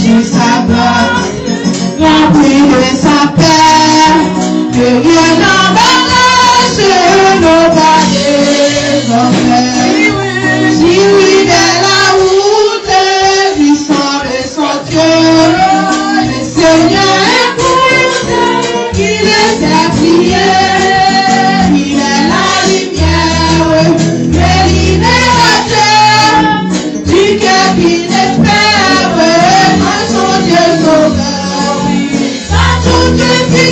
sur sa gloire, rempli de sa paix, que rien n'embarrasse nos pas des enfers. Si oui, de la route, lui semble son Dieu, le Seigneur écoute, il est à prier, il est la lumière, le libérateur, du cœur qui espère, quand son Dieu sauveur, à toute vie.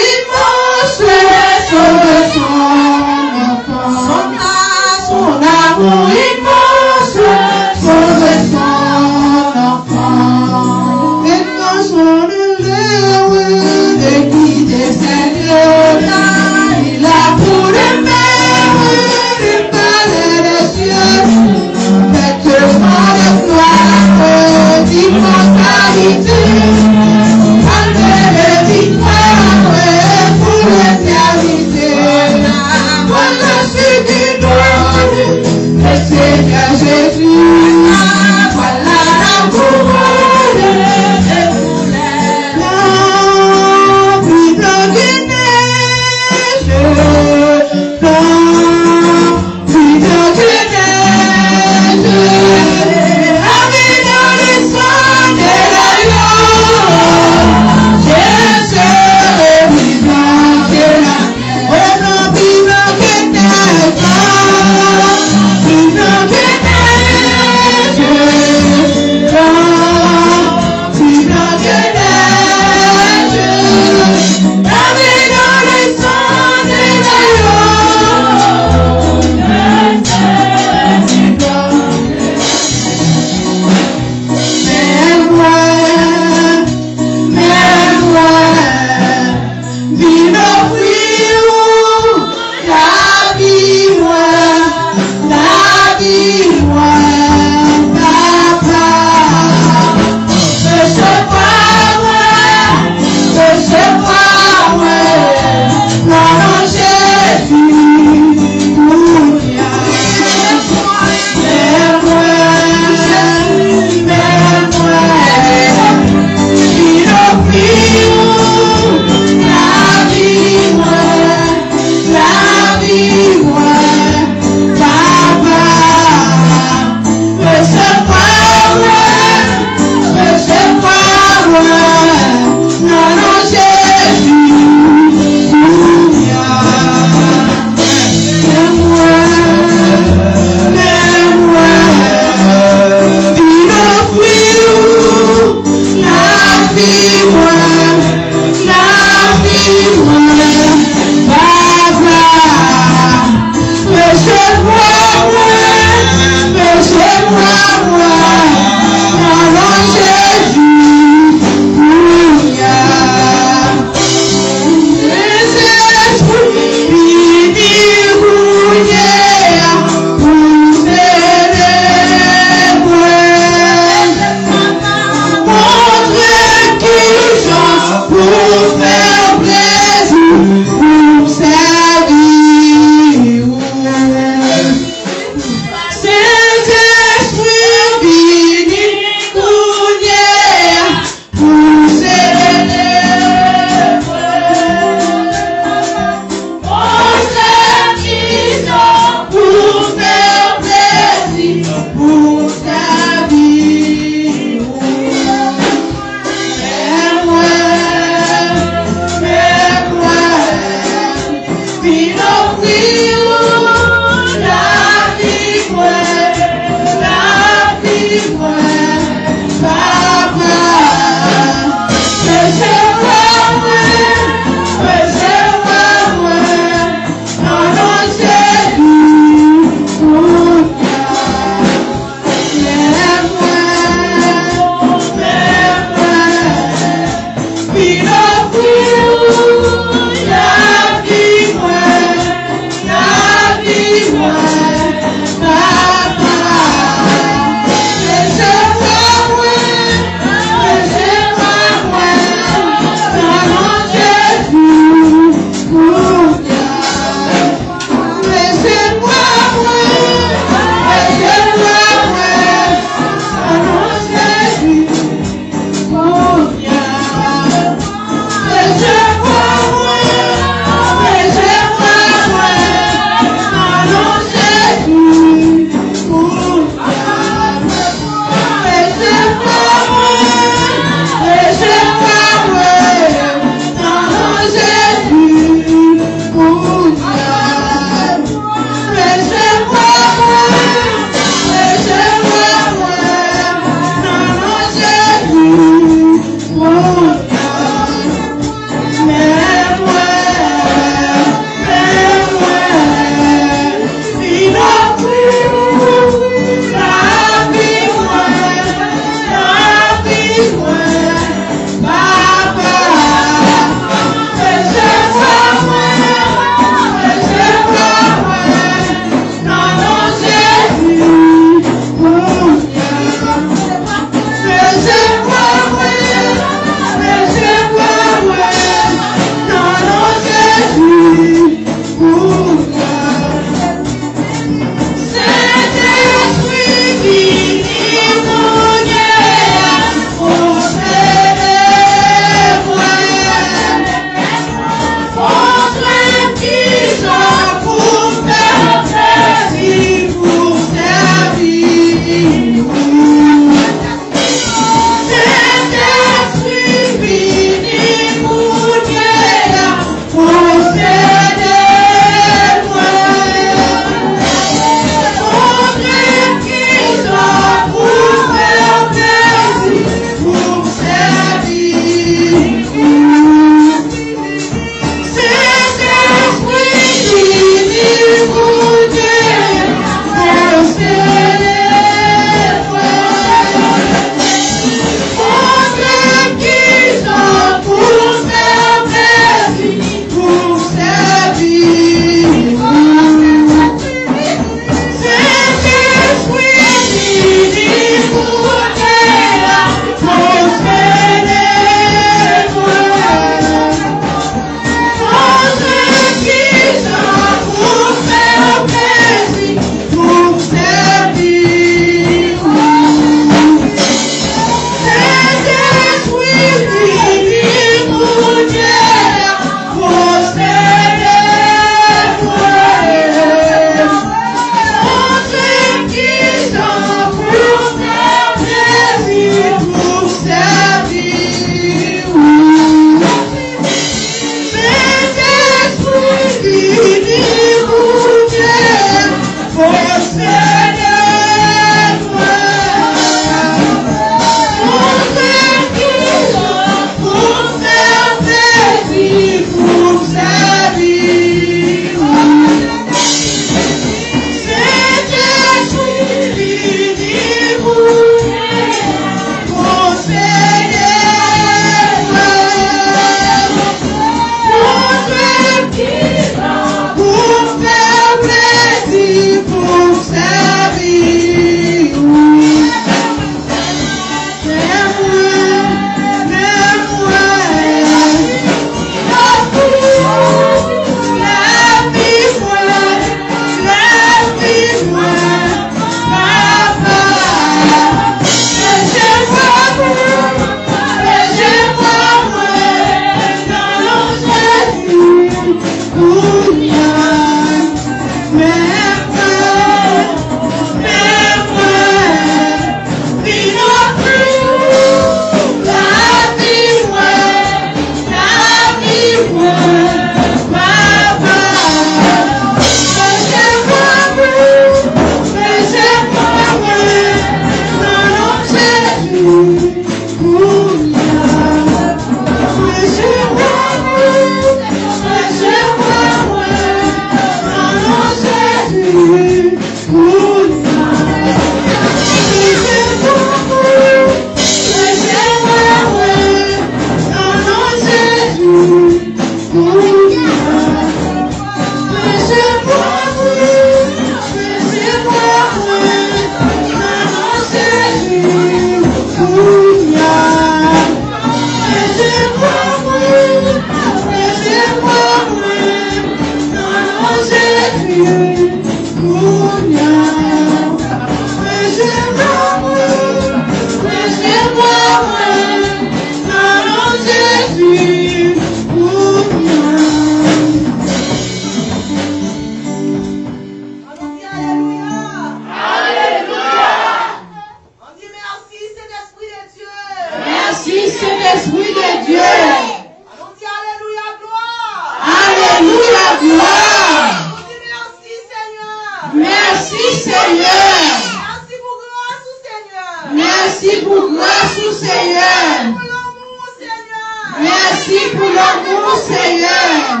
Seigneur.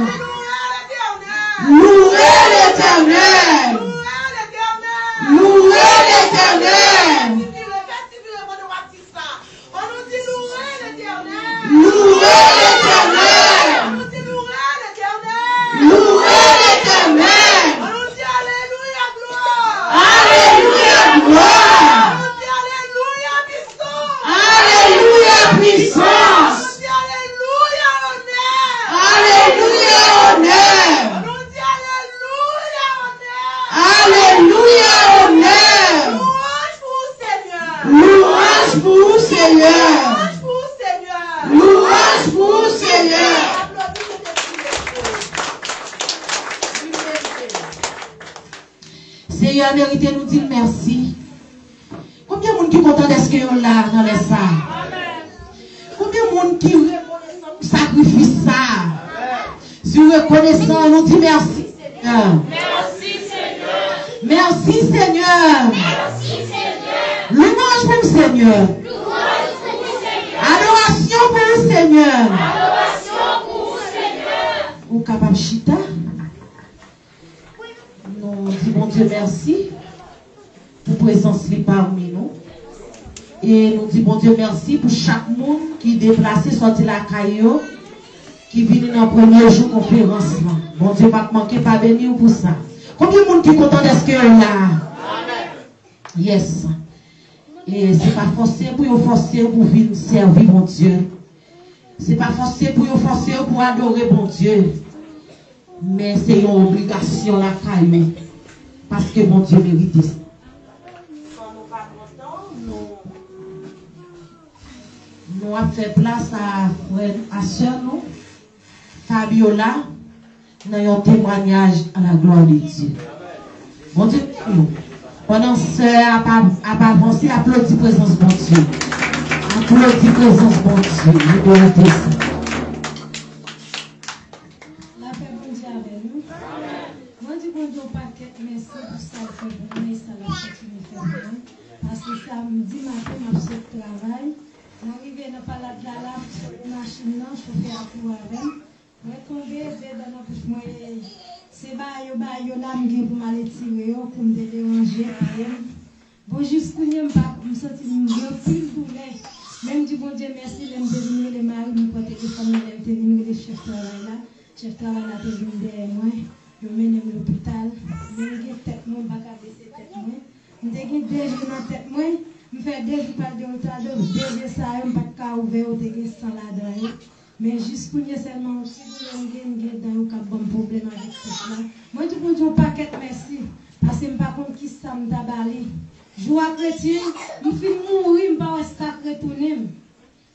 Louez l'Éternel. Louez l'Éternel. Louez l'Éternel. Louez l'Éternel. Alléluia, gloire. Alléluia, puissance. Alléluia, honneur. Alléluia, honneur. Louange pour Seigneur. Louange pour Seigneur. Seigneur, mérité nous dire merci. Combien de monde qui est content d'être là dans les salles? Combien de monde qui sacrifie ça? Si reconnaissant, nous dit merci Seigneur. Merci Seigneur. Merci Seigneur. Merci Seigneur. Louange pour le Seigneur. Louange pour le Seigneur. Adoration pour le Seigneur. Adoration pour le Seigneur. Ou capable chita. Nous disons bon Dieu merci pour présence parmi nous. Et nous disons bon Dieu merci pour chaque monde qui est déplacé, sorti la caillou, qui vient dans le premier jour de conférence. Bon Dieu, pas manquer, pas bénir pour ça. Combien de monde qui est content d'être là? Amen. Yes. Et ce n'est pas forcé pour vous forcer pour venir servir mon Dieu. Ce n'est pas forcé pour vous forcer pour adorer mon Dieu. Mais c'est une obligation la caillou. Parce que mon Dieu mérite ça. Quand nous pas contents, nous avons fait place à soeur nous, Fabiola, dans un témoignage à la gloire de Dieu. Bon Dieu, pendant que sœur a avancé, applaudit présence de mon Dieu. Applaudit présence de mon Dieu. Nous devons faire ça. La paix bon Dieu avec nous. Moi, je dis bon Dieu, paquet, merci pour ça, mais ça va continuer à faire. Parce que samedi matin, je suis au travail. J'arrive dans la palade de la machine, je fais un coup avec. Je tombe dans la bouche, c'est là, je vais pour m'aller tirer, pour me déranger. Bon, jusqu'à ce que je me sente plus douleur. Même du bon Dieu, merci, je me devenir les maris, je me porte les familles, je me devenir les chefs de travail là. Chef de travail là, je me derrière moi. Je mène à l'hôpital. Je me dis tête, moi, je ne vais pas baisser tête. Je me dis 2 jours dans la tête. Je fais 2 jours par de retard. 2 jours ça, je ne vais pas ouvrir sans la dedans. Mais jusqu'à seulement, si vous avez un bon problème avec ça. Moi, je vous dis un paquet merci. Parce que je ne sais pas qui ça me tabalé. Joie chrétien, je suis mourir, je ne vais pas retourner.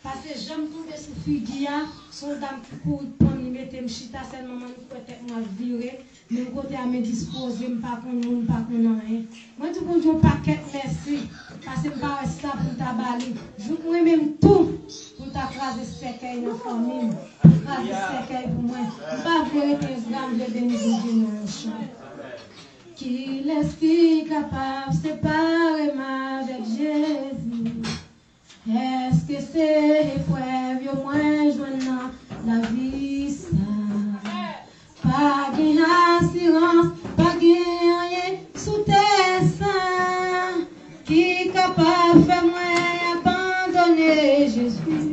Parce que j'aime tomber sur Fugia, son dame pour prendre, me mettre chita, seulement peut-être moi virer, mais côté à me disposer, je ne pas rien. Moi, je vous dis un paquet merci. Parce que je ne vais pas rester pour tabaler. Je veux même tout pour t'accraser ce cercueil dans la famille. T'accraser ce cercueil pour moi. Je ne vais pas faire 15 grammes de bénédiction dans le champ. Qui est-ce qui est capable de séparer ma avec Jésus? Est-ce que c'est épreuve au moins joignant la vie ça? Pas d'assurance, pas rien sous tes seins. Qui est capable de faire moi abandonner Jésus?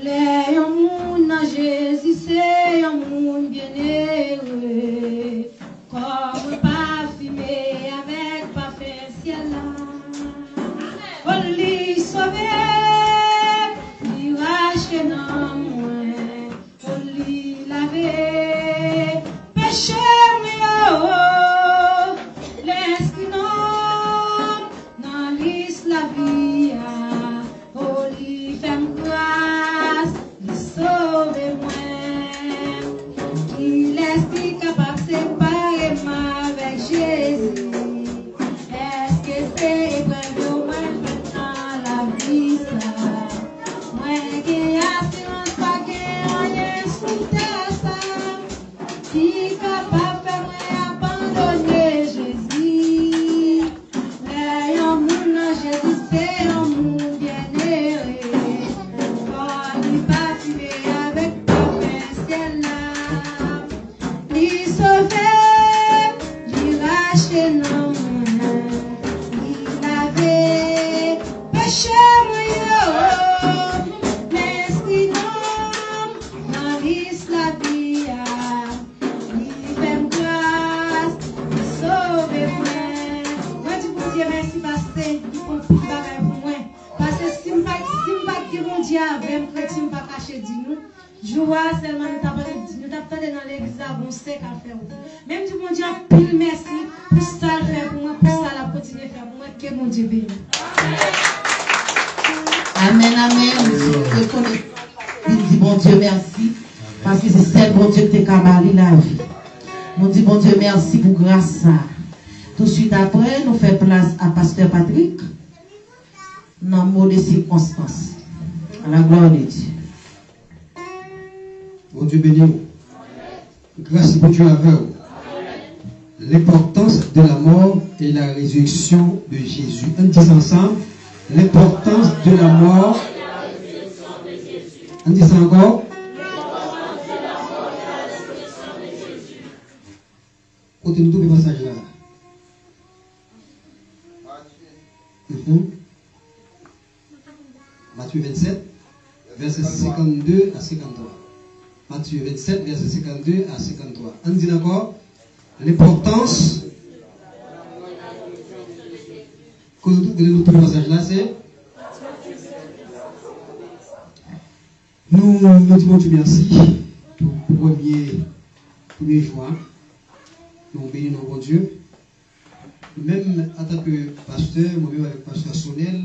Les gens à Jésus, c'est un monde bien heureux. Comme pas fumé avec pas fait ciel là. On lui sauver, lui racheter dans moi. nous t'attendons dans l'église à bon sec à faire. Même du bon Dieu, pile merci pour ça le faire pour moi, pour ça la continuer à faire pour moi, que mon Dieu bénisse. Amen, amen. Je connais. Il dit bon Dieu merci, parce que c'est celle bon Dieu qui t'a camaré la vie. Nous dit bon Dieu merci pour grâce ça. Tout de suite après, nous faisons place à Pasteur Patrick, dans le mot de circonstance. À la gloire de Dieu. Bon Dieu béni. Grâce pour Dieu avec vous. L'importance de la mort et la résurrection de Jésus. On dit ensemble. L'importance de la mort. On dit ça encore. Côté nous le passage là. Matthieu 27, verset 52 à 53. Matthieu 27, verset 52 à 53. On dit d'accord. L'importance que nous le passage là, c'est nous disons Dieu merci pour le premier jour. Nous bénissons notre Dieu. Même en tant que pasteur, moi-même avec pasteur Sonel,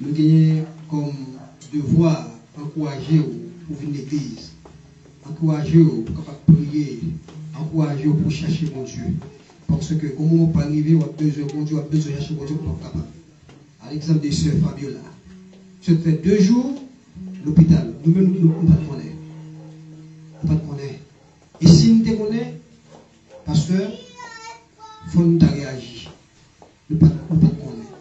nous gagnons comme devoir encourager pour venir à l'église, encourager pour capable prier, encourager pour chercher mon Dieu. Parce que comme on peut arriver, on a besoin de mon Dieu, on a besoin de chercher mon Dieu pour être capable. À l'exemple des sœurs Fabiola. Ça fait 2 jours, l'hôpital. Nous-mêmes, nous ne pouvons pas connaître. Nous ne pouvons pas connaître. Et si nous te connaissons, pasteur, il faut nous réagir. Nous ne pouvons pas connaître.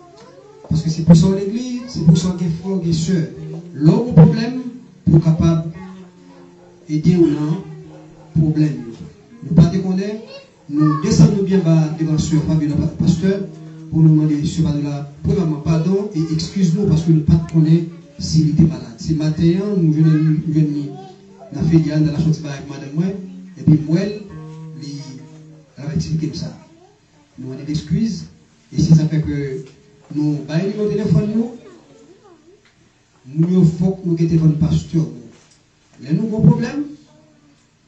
Parce que c'est pour ça l'église, c'est pour ça qu'il faut que les sœurs, l'homme problème, pour capable d'aider ou non, problème. Nous ne pouvons pas connaître. Nous descendons bien devant sœur Fabiola, pasteur, pour nous demander, sœur Fabiola, premièrement, pardon et excuse-nous parce que nous ne pouvons pas connaître s'il était malade. Ce matin, nous venons dans la filiale de la sortie avec madame moi, et puis moi, elle va expliquer ça. Nous avons des excuses, et si ça fait que nous baillons nos téléphones, nous faut que nous téléphone pasteur. Là, nous avons un problème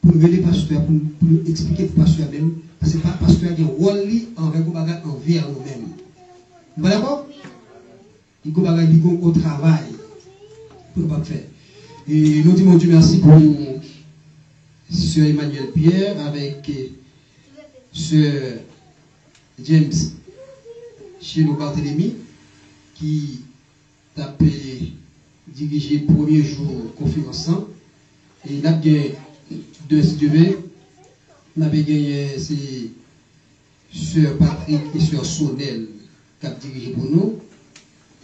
pour nous aider pasteur, pour nous expliquer le pasteur même, parce que le pasteur a un rôle envers nous-mêmes. Vous êtes d'accord? Il y a un travail pour nous faire. Et nous disons Dieu merci pour Sœur Emmanuel Pierre avec Sœur James chez nous Barthélemy qui a dirigé le premier jour conférence. Et il a gagné 2 SDV. Il a gagné Sœur Patrick et Sœur Sonel qui a dirigé pour nous.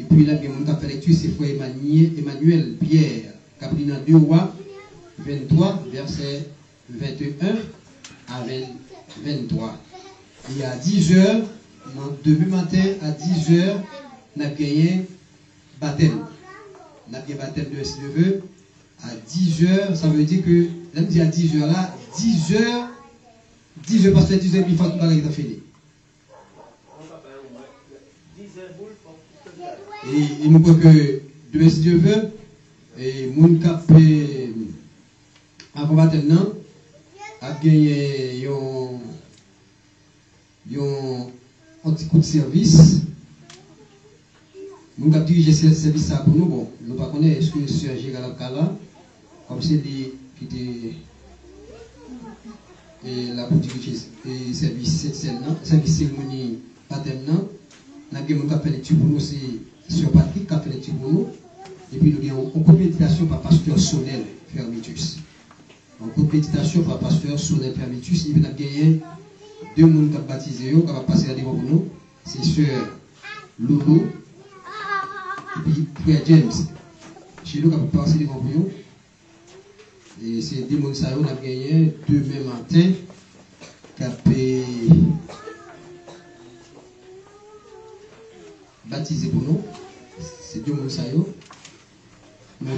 Et puis là, mon cap lecture, c'est Frère Emmanuel Pierre, qui a pris dans 2 Rois 23, verset 21 à 23. Et à 10h, demain matin, à 10h, on a gagné baptême. On a gagné baptême de SDV. À 10h, ça veut dire que, là, on dit à 10h là, 10h, parce que 10h, il faut que tout fini. Et nous croyons que Dieu, si Dieu veut, et mon cap avant maintenant a gagné un petit coup de service. Nous avons dirigé ce service pour nous. Bon, nous ne connaissons pas est-ce que le Sœur Gérald Kala, comme c'est lui qui était la pour diriger le service cérémonie baptême. Nous avons fait lecture pour nous, c'est Sœur Patrick qui a fait lecture pour nous. Et puis nous avons une méditation par pasteur Sonel Fermitus. Donc, méditation par pasteur Sonel Fermitus. Il a gagné 2 personnes qui ont baptisé, qui ont passé à devant pour nous. C'est Sœur Lolo et puis Frère James. Chez nous, qui ont passé devant pour nous. Et c'est 2 personnes qui ont gagné demain matin. Qui ont baptisé pour nous. C'est 2 personnes. Nous ne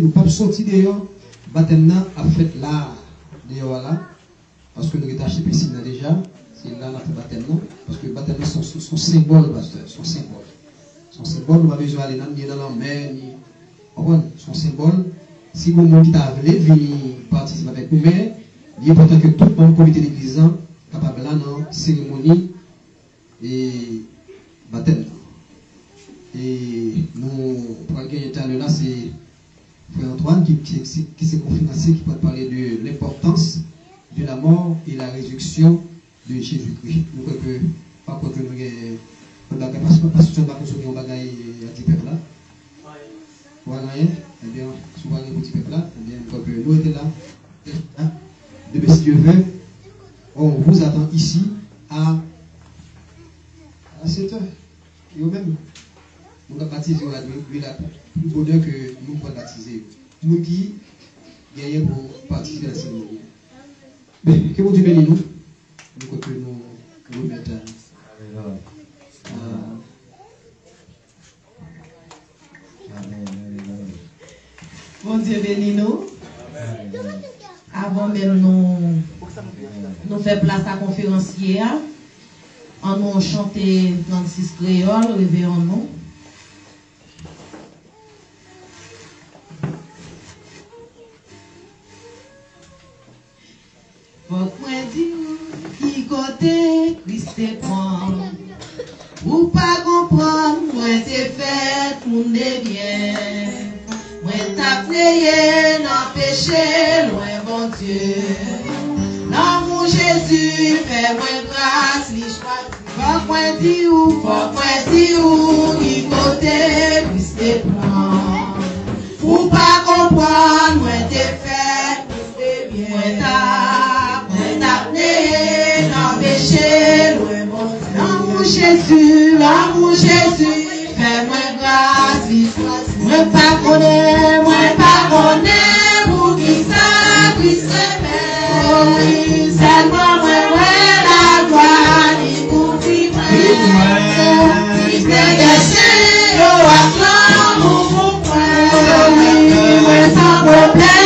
pouvons pas sortir d'ailleurs. Baptême a fait là, d'ailleurs là, parce que nous avons acheté piscine déjà. C'est là notre baptême. Parce que le baptême sont symbole, pasteur. Son symbole. Son symbole, nous n'avons pas besoin d'aller dans la mer. Son symbole, si vous monde qui t'a appelé, venez participer avec nous, mais il est important que tout le monde, comité de l'église, capable là dans cérémonie et baptême. Et nous, pour gagner là, c'est Frère Antoine qui s'est confinancé, qui peut parler de l'importance de la mort et la résurrection de Jésus-Christ. Nous croyons que, par contre, nous avons parce que nous avons consommer un bagage à 10 peuples là. Voilà, eh bien, souvent les petits peuples là, eh bien, nous croyons que nous étions là. Demain, si Dieu veut, on vous attend ici à 7 heures. Et au même, nous avons baptisé la plus bonheur que nous pouvons baptiser. Nous qui gagnons pour participer à la cérémonie. Mais que vous Dieu bénisse nous. Nous que nous mettons. Bon Dieu bénisse nous. Avant même nous faire place à conférencier, en nous chanter 36 créoles, réveillons-nous. Faut qu'on dise qui côté Christ est prend. Ou pas comprendre, moi c'est fait, monde est bien. Moi t'as prié, non péché, loin bon Dieu. L'amour Jésus fait moi grâce, li choix. Faut qu'on dise qui côté Christ est prend. Ou pas comprendre, moi t'es fait, monde est bien. Moi t'as prié, non péché, loin bon Dieu. L'amour Jésus, fais-moi grâce, moi pas connais, pour qui ça, Christ aimait. Seulement moi, la gloire, il couvrit moi. Christ est déçu, au acclame, pour moi. Moi sans problème.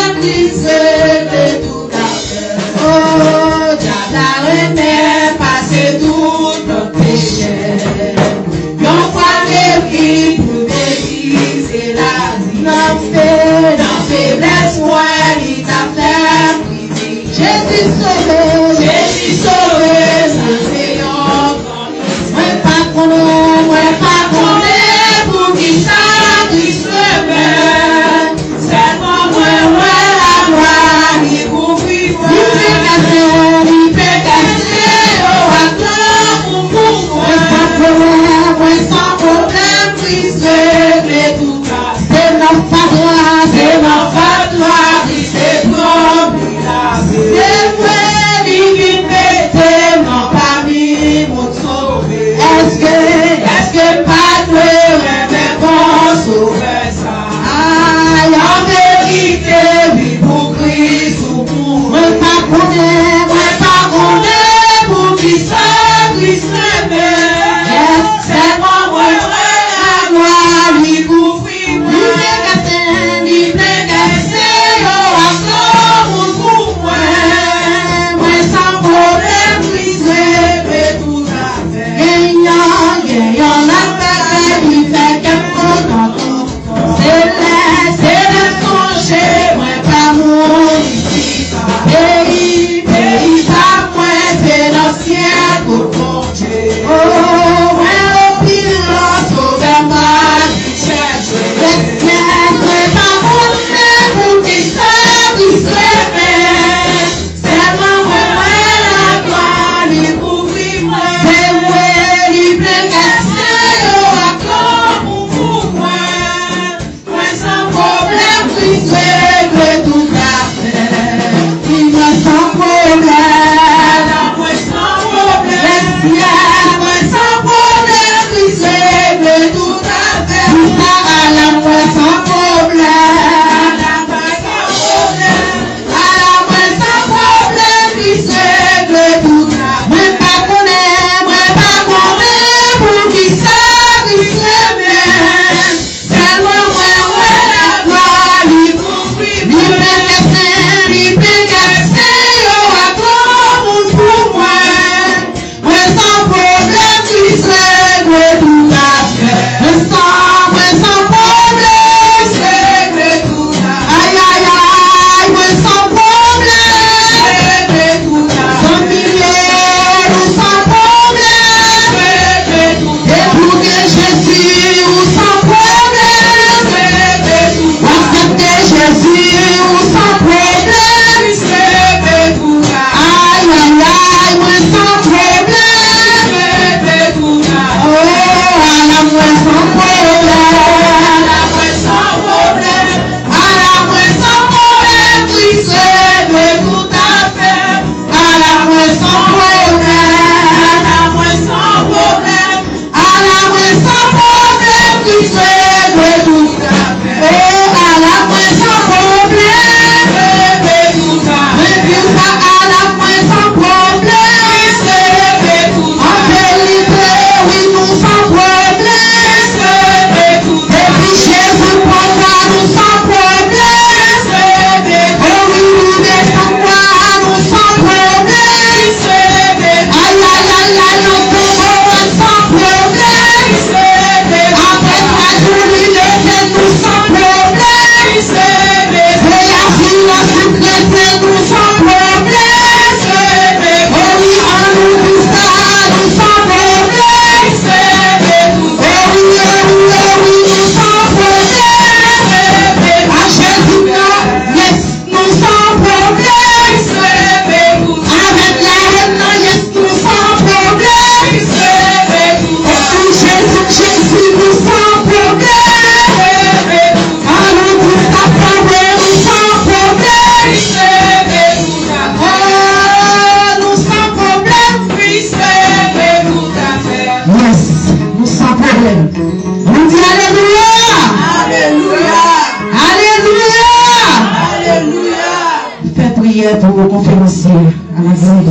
prière pour le conférencier à la grande.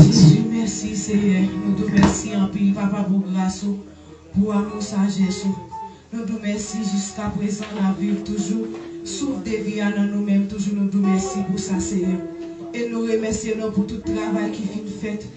Merci Seigneur. Nous te remercions en pile, Papa, pour grâce, pour amour, sagesse. Nous te remercions jusqu'à présent, la vie toujours. Souffle des vies à nous-mêmes, toujours nous te remercions pour ça, Seigneur. Et nous remercions pour tout le travail qui est fait.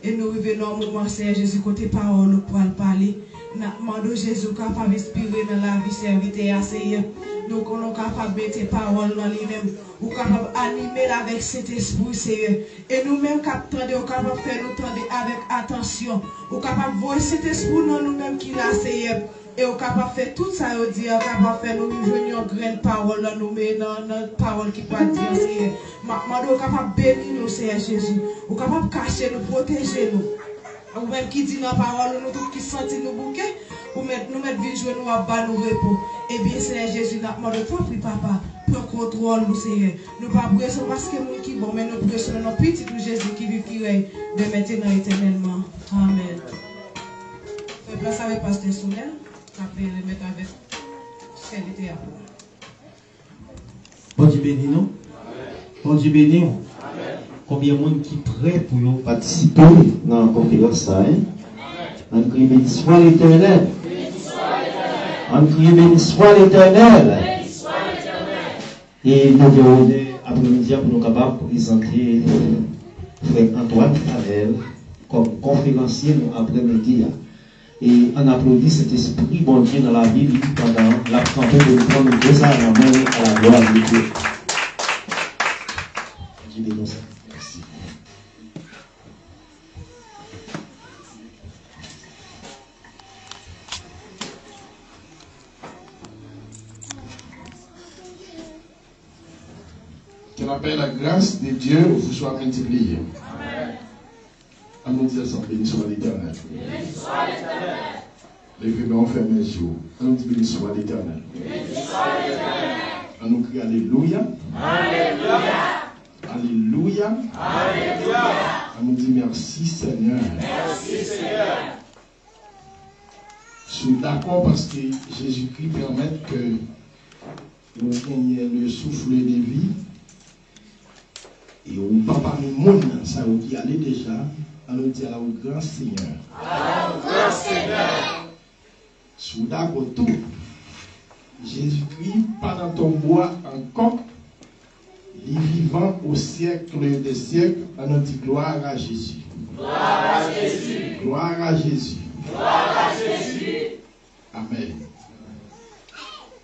Et nous revenons au moment, Seigneur Jésus, côté parole, pour parler. Nous demandons Jésus capable d'inspirer dans la vie serviteur, Seigneur. Nous sommes capables de mettre tes paroles dans lui-même. Nous sommes capables d'animer avec cet esprit, Seigneur. Et nous-mêmes, nous sommes capables de faire nous tendre avec attention. Nous sommes capables de voir cet esprit dans nous-mêmes qui l'a, Seigneur. Et nous sommes capables de faire tout ça, nous sommes capables de faire nous rejoindre une grande parole dans nous-mêmes, dans notre parole qui peut dire, Seigneur. Nous sommes capables de bénir nous, Seigneur Jésus. Nous sommes capables de cacher nous, protéger nous. Ou même qui dit dans la parole, nous tous qui sentent nos bouquets, ou nous mettre vie jouer nous à bas nous repos. Eh bien, Seigneur Jésus, nous demandons toi, puis papa, prends contrôle, nous, Seigneur. Nous ne pas prions parce que nous qui bon, mais nous prions sur notre petit Jésus qui vit, qui règne de maintenant éternellement. Amen. Fais place avec Pasteur Soulel, après le mettre avec qualité à vous. Bon Dieu béni nous. Bon Dieu béni nous. Combien de monde qui prêt pour participer dans la conférence ça, hein? On crie béni soit l'Éternel. On crie béni soit l'Éternel. Et nous devons après-midi pour nous capables de présenter Frère Antoine Fabel comme conférencier après-midi. Et on applaudit cet esprit bon Dieu dans la Bible pendant la campagne de nous prendre deux ans à la gloire de Dieu. Dieu bénisse. Merci. Que la paix et la grâce de Dieu vous soient multipliées. Amen. À nous dire ensemble, béni soit l'Éternel. Béni soit l'Éternel. Levez-nous en ferme les yeux. À nous dire béni soit l'Éternel. Béni soit l'Éternel. À nous crier Alléluia. Alléluia. Alléluia. Alléluia. À nous dire merci Seigneur. Merci Seigneur. Je suis d'accord parce que Jésus-Christ permet que nous gagnions le souffle de vie. Et au papa du monde, ça qui allait déjà, on nous dit à au grand Seigneur. Au grand Seigneur. Sous d'accord tout. Jésus-Christ, pas dans ton bois encore, il est vivant au siècle des siècles, on nous dit gloire à Jésus. Gloire à Jésus. Gloire à Jésus. Gloire à Jésus. Amen.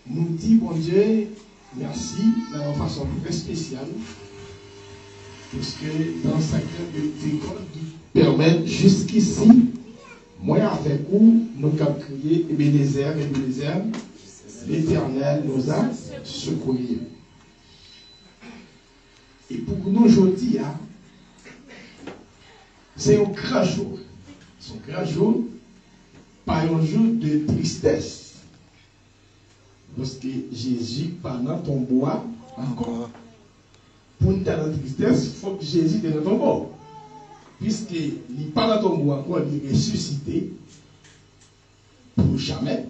Nous disons, bon Dieu, merci, d'une façon très spéciale. Parce que dans certains écoles qui permettent jusqu'ici, moi avec vous, nous avons crié Ebenezer, l'Éternel nous a secourus. Et pour nous aujourd'hui, c'est un grand jour. C'est un grand jour, pas un jour de tristesse. Parce que Jésus, pendant ton bois, encore. Pour nous dans la tristesse, il faut que Jésus soit dans ton corps. Puisqu'il n'est pas dans ton corps encore, il est ressuscité pour jamais.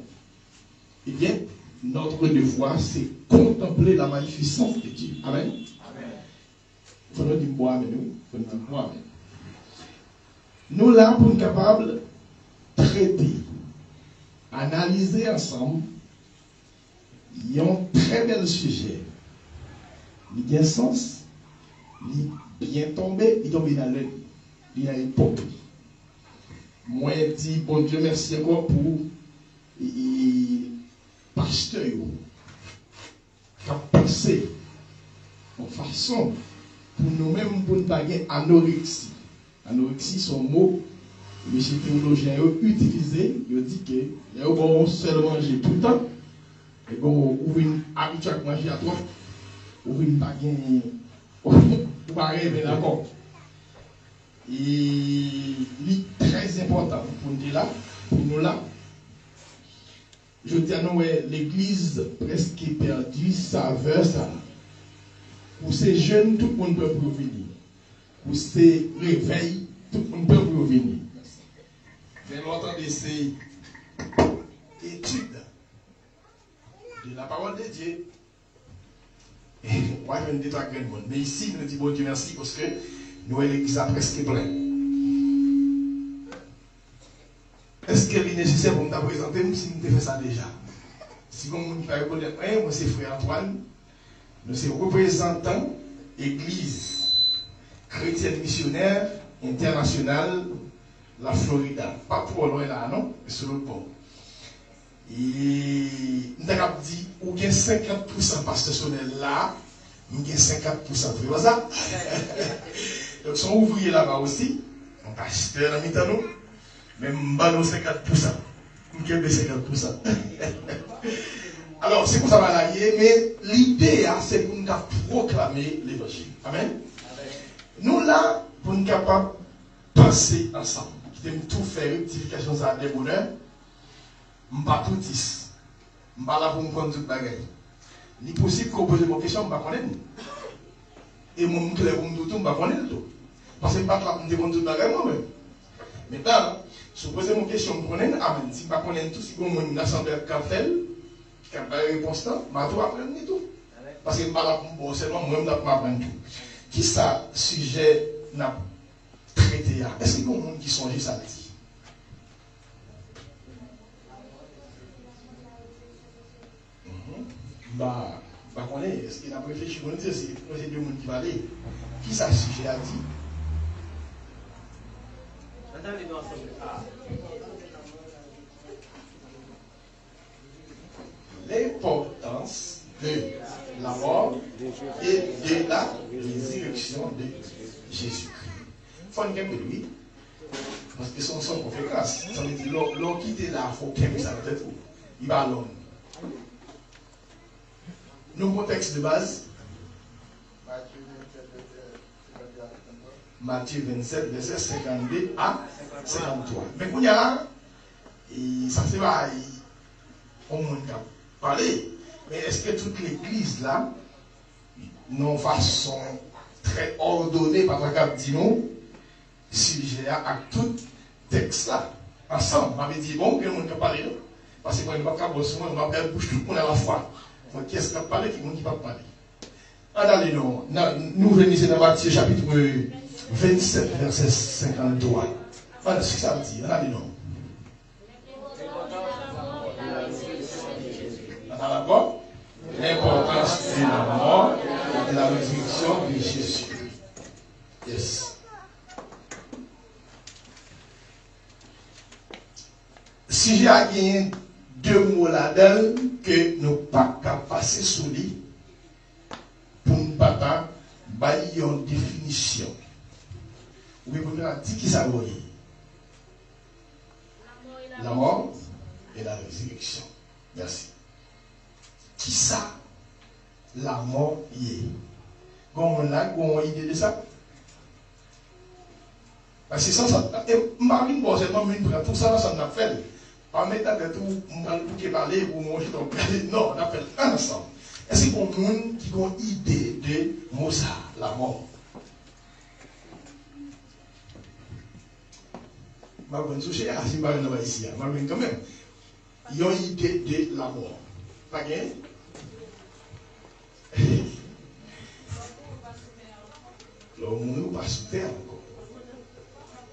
Eh bien, notre devoir, c'est contempler la magnificence de Dieu. Amen. Il faut nous dire moi, amen. Il faut nous dire moi, amen. Nous, là, pour être capables de traiter, analyser ensemble, il y a un très bel sujet. Il y a un sens. Il bien tombé, il tombe dans l'œil, il a une pompe. Moi, je dis, bon Dieu, merci encore pour les pasteurs qui ont pensé en façon pour nous-mêmes, pour ne pas avoir anorexie. Anorexie, son mot, les théologiens ont utilisé, ils ont dit que les gens vont seulement manger tout le temps, et vont ouvrir habitude à manger à toi, ouvrir une baguette. Vous pas rêver d'accord. Et il est très important pour nous là, pour nous là. Je dis à nous, l'église presque perdue, ça veut ça. Pour ces jeunes, tout le monde peut revenir. Pour ces réveils, tout le monde peut revenir. Mais longtemps de ces études de la parole de Dieu, Moi, je ne dis pas grand monde. Mais ici, nous disons bon Dieu merci parce que nous, l'église a presque plein. Est-ce qu'il est nécessaire pour nous présenter si nous avons fait ça déjà? Si vous ne pouvez pas reconnaître, moi c'est frère Antoine, nous sommes représentants Église chrétienne missionnaire internationale la Florida. Pas trop loin là, non? Mais sur l'autre bord. Et nous avons dit, ou bien 50% pastorsonnel là, ou bien 50% vous voyez ça? Donc, son ouvrier là-bas aussi, un pasteur dans mi-temps, mais nous 50%. Nous avons 50%. Alors, c'est pour ça va là, mais l'idée, c'est pour nous proclamer l'évangile. Amen. Nous là, pour nous capables de penser ensemble. Qui t'aime tout faire, rectification, ça a des bonheurs. Je ne suis pas tout 10. Je ne suis pas là pour me prendre tout le bagage. Il est possible qu'on pose une question, je ne sais pas connaître. Et mon clair pour me dire tout, je ne sais pas connaître tout. Parce que je ne suis pas là pour me prendre tout le bagage moi-même. Maintenant, si vous posez une question, je connais, amen. Si je ne sais pas connaître tout, si vous avez une assemblée de café, qui n'a pas de réponse, je vais apprendre tout. Parce que je ne suis pas là pour me seulement moi-même, je vais apprendre tout. Qui ça, sujet, n'a traité? Est-ce qu'il y a des gens qui songe ça dit? Est-ce qu'il a réfléchi? On dit que c'est deux gens qui va aller. Qui ça, sujet a dit? L'importance de la mort et de la résurrection de Jésus-Christ. Il faut une lui, parce que son son fait grâce. Ça veut dire, l'on quitte là, il faut qu'il ça peut-être où. Il va l'homme. Nos contextes de base. Matthieu 27, verset 52 à 53. Mais quand il y a là, ça c'est pas, on monde qui a parlé. Mais est-ce que toute l'église là, non façon très ordonnée, par exemple, dit nous, si j'ai à tout texte là, ensemble, on m'avait dit, bon, que le monde qui a parlé, parce que quand il n'y a pas de bosser, on va faire bouche tout le monde à la fois. Donc, qu'est-ce qui a parlé, qui ne va pas parler? Allez, nous venons dans Matthieu chapitre 27, verset 53. Voilà ce que ça veut dire. Allez, non. D'accord? L'importance de la mort et de la résurrection de Jésus. Yes. Si j'ai gagné deux mots là-dedans que nous pas qu'à passer sous lui pour ne pas bailler une définition. Oui, pour nous dire qui ça veut dire. La mort et la résurrection. Merci. Qui ça? La mort y est. On a une idée de ça? Parce que ça, Marine, bon, c'est pas tout ça, ça n'a fait. Pas mettre avec tout, on va parler pour manger donc non, on appelle un ensemble. Est-ce qu'il y a des gens qui ont une idée de Mozart, la mort? Je vais toucher à ce que ici. Je vais quand même. Ils ont une idée de la mort. Pas bien? Le monde va se faire encore.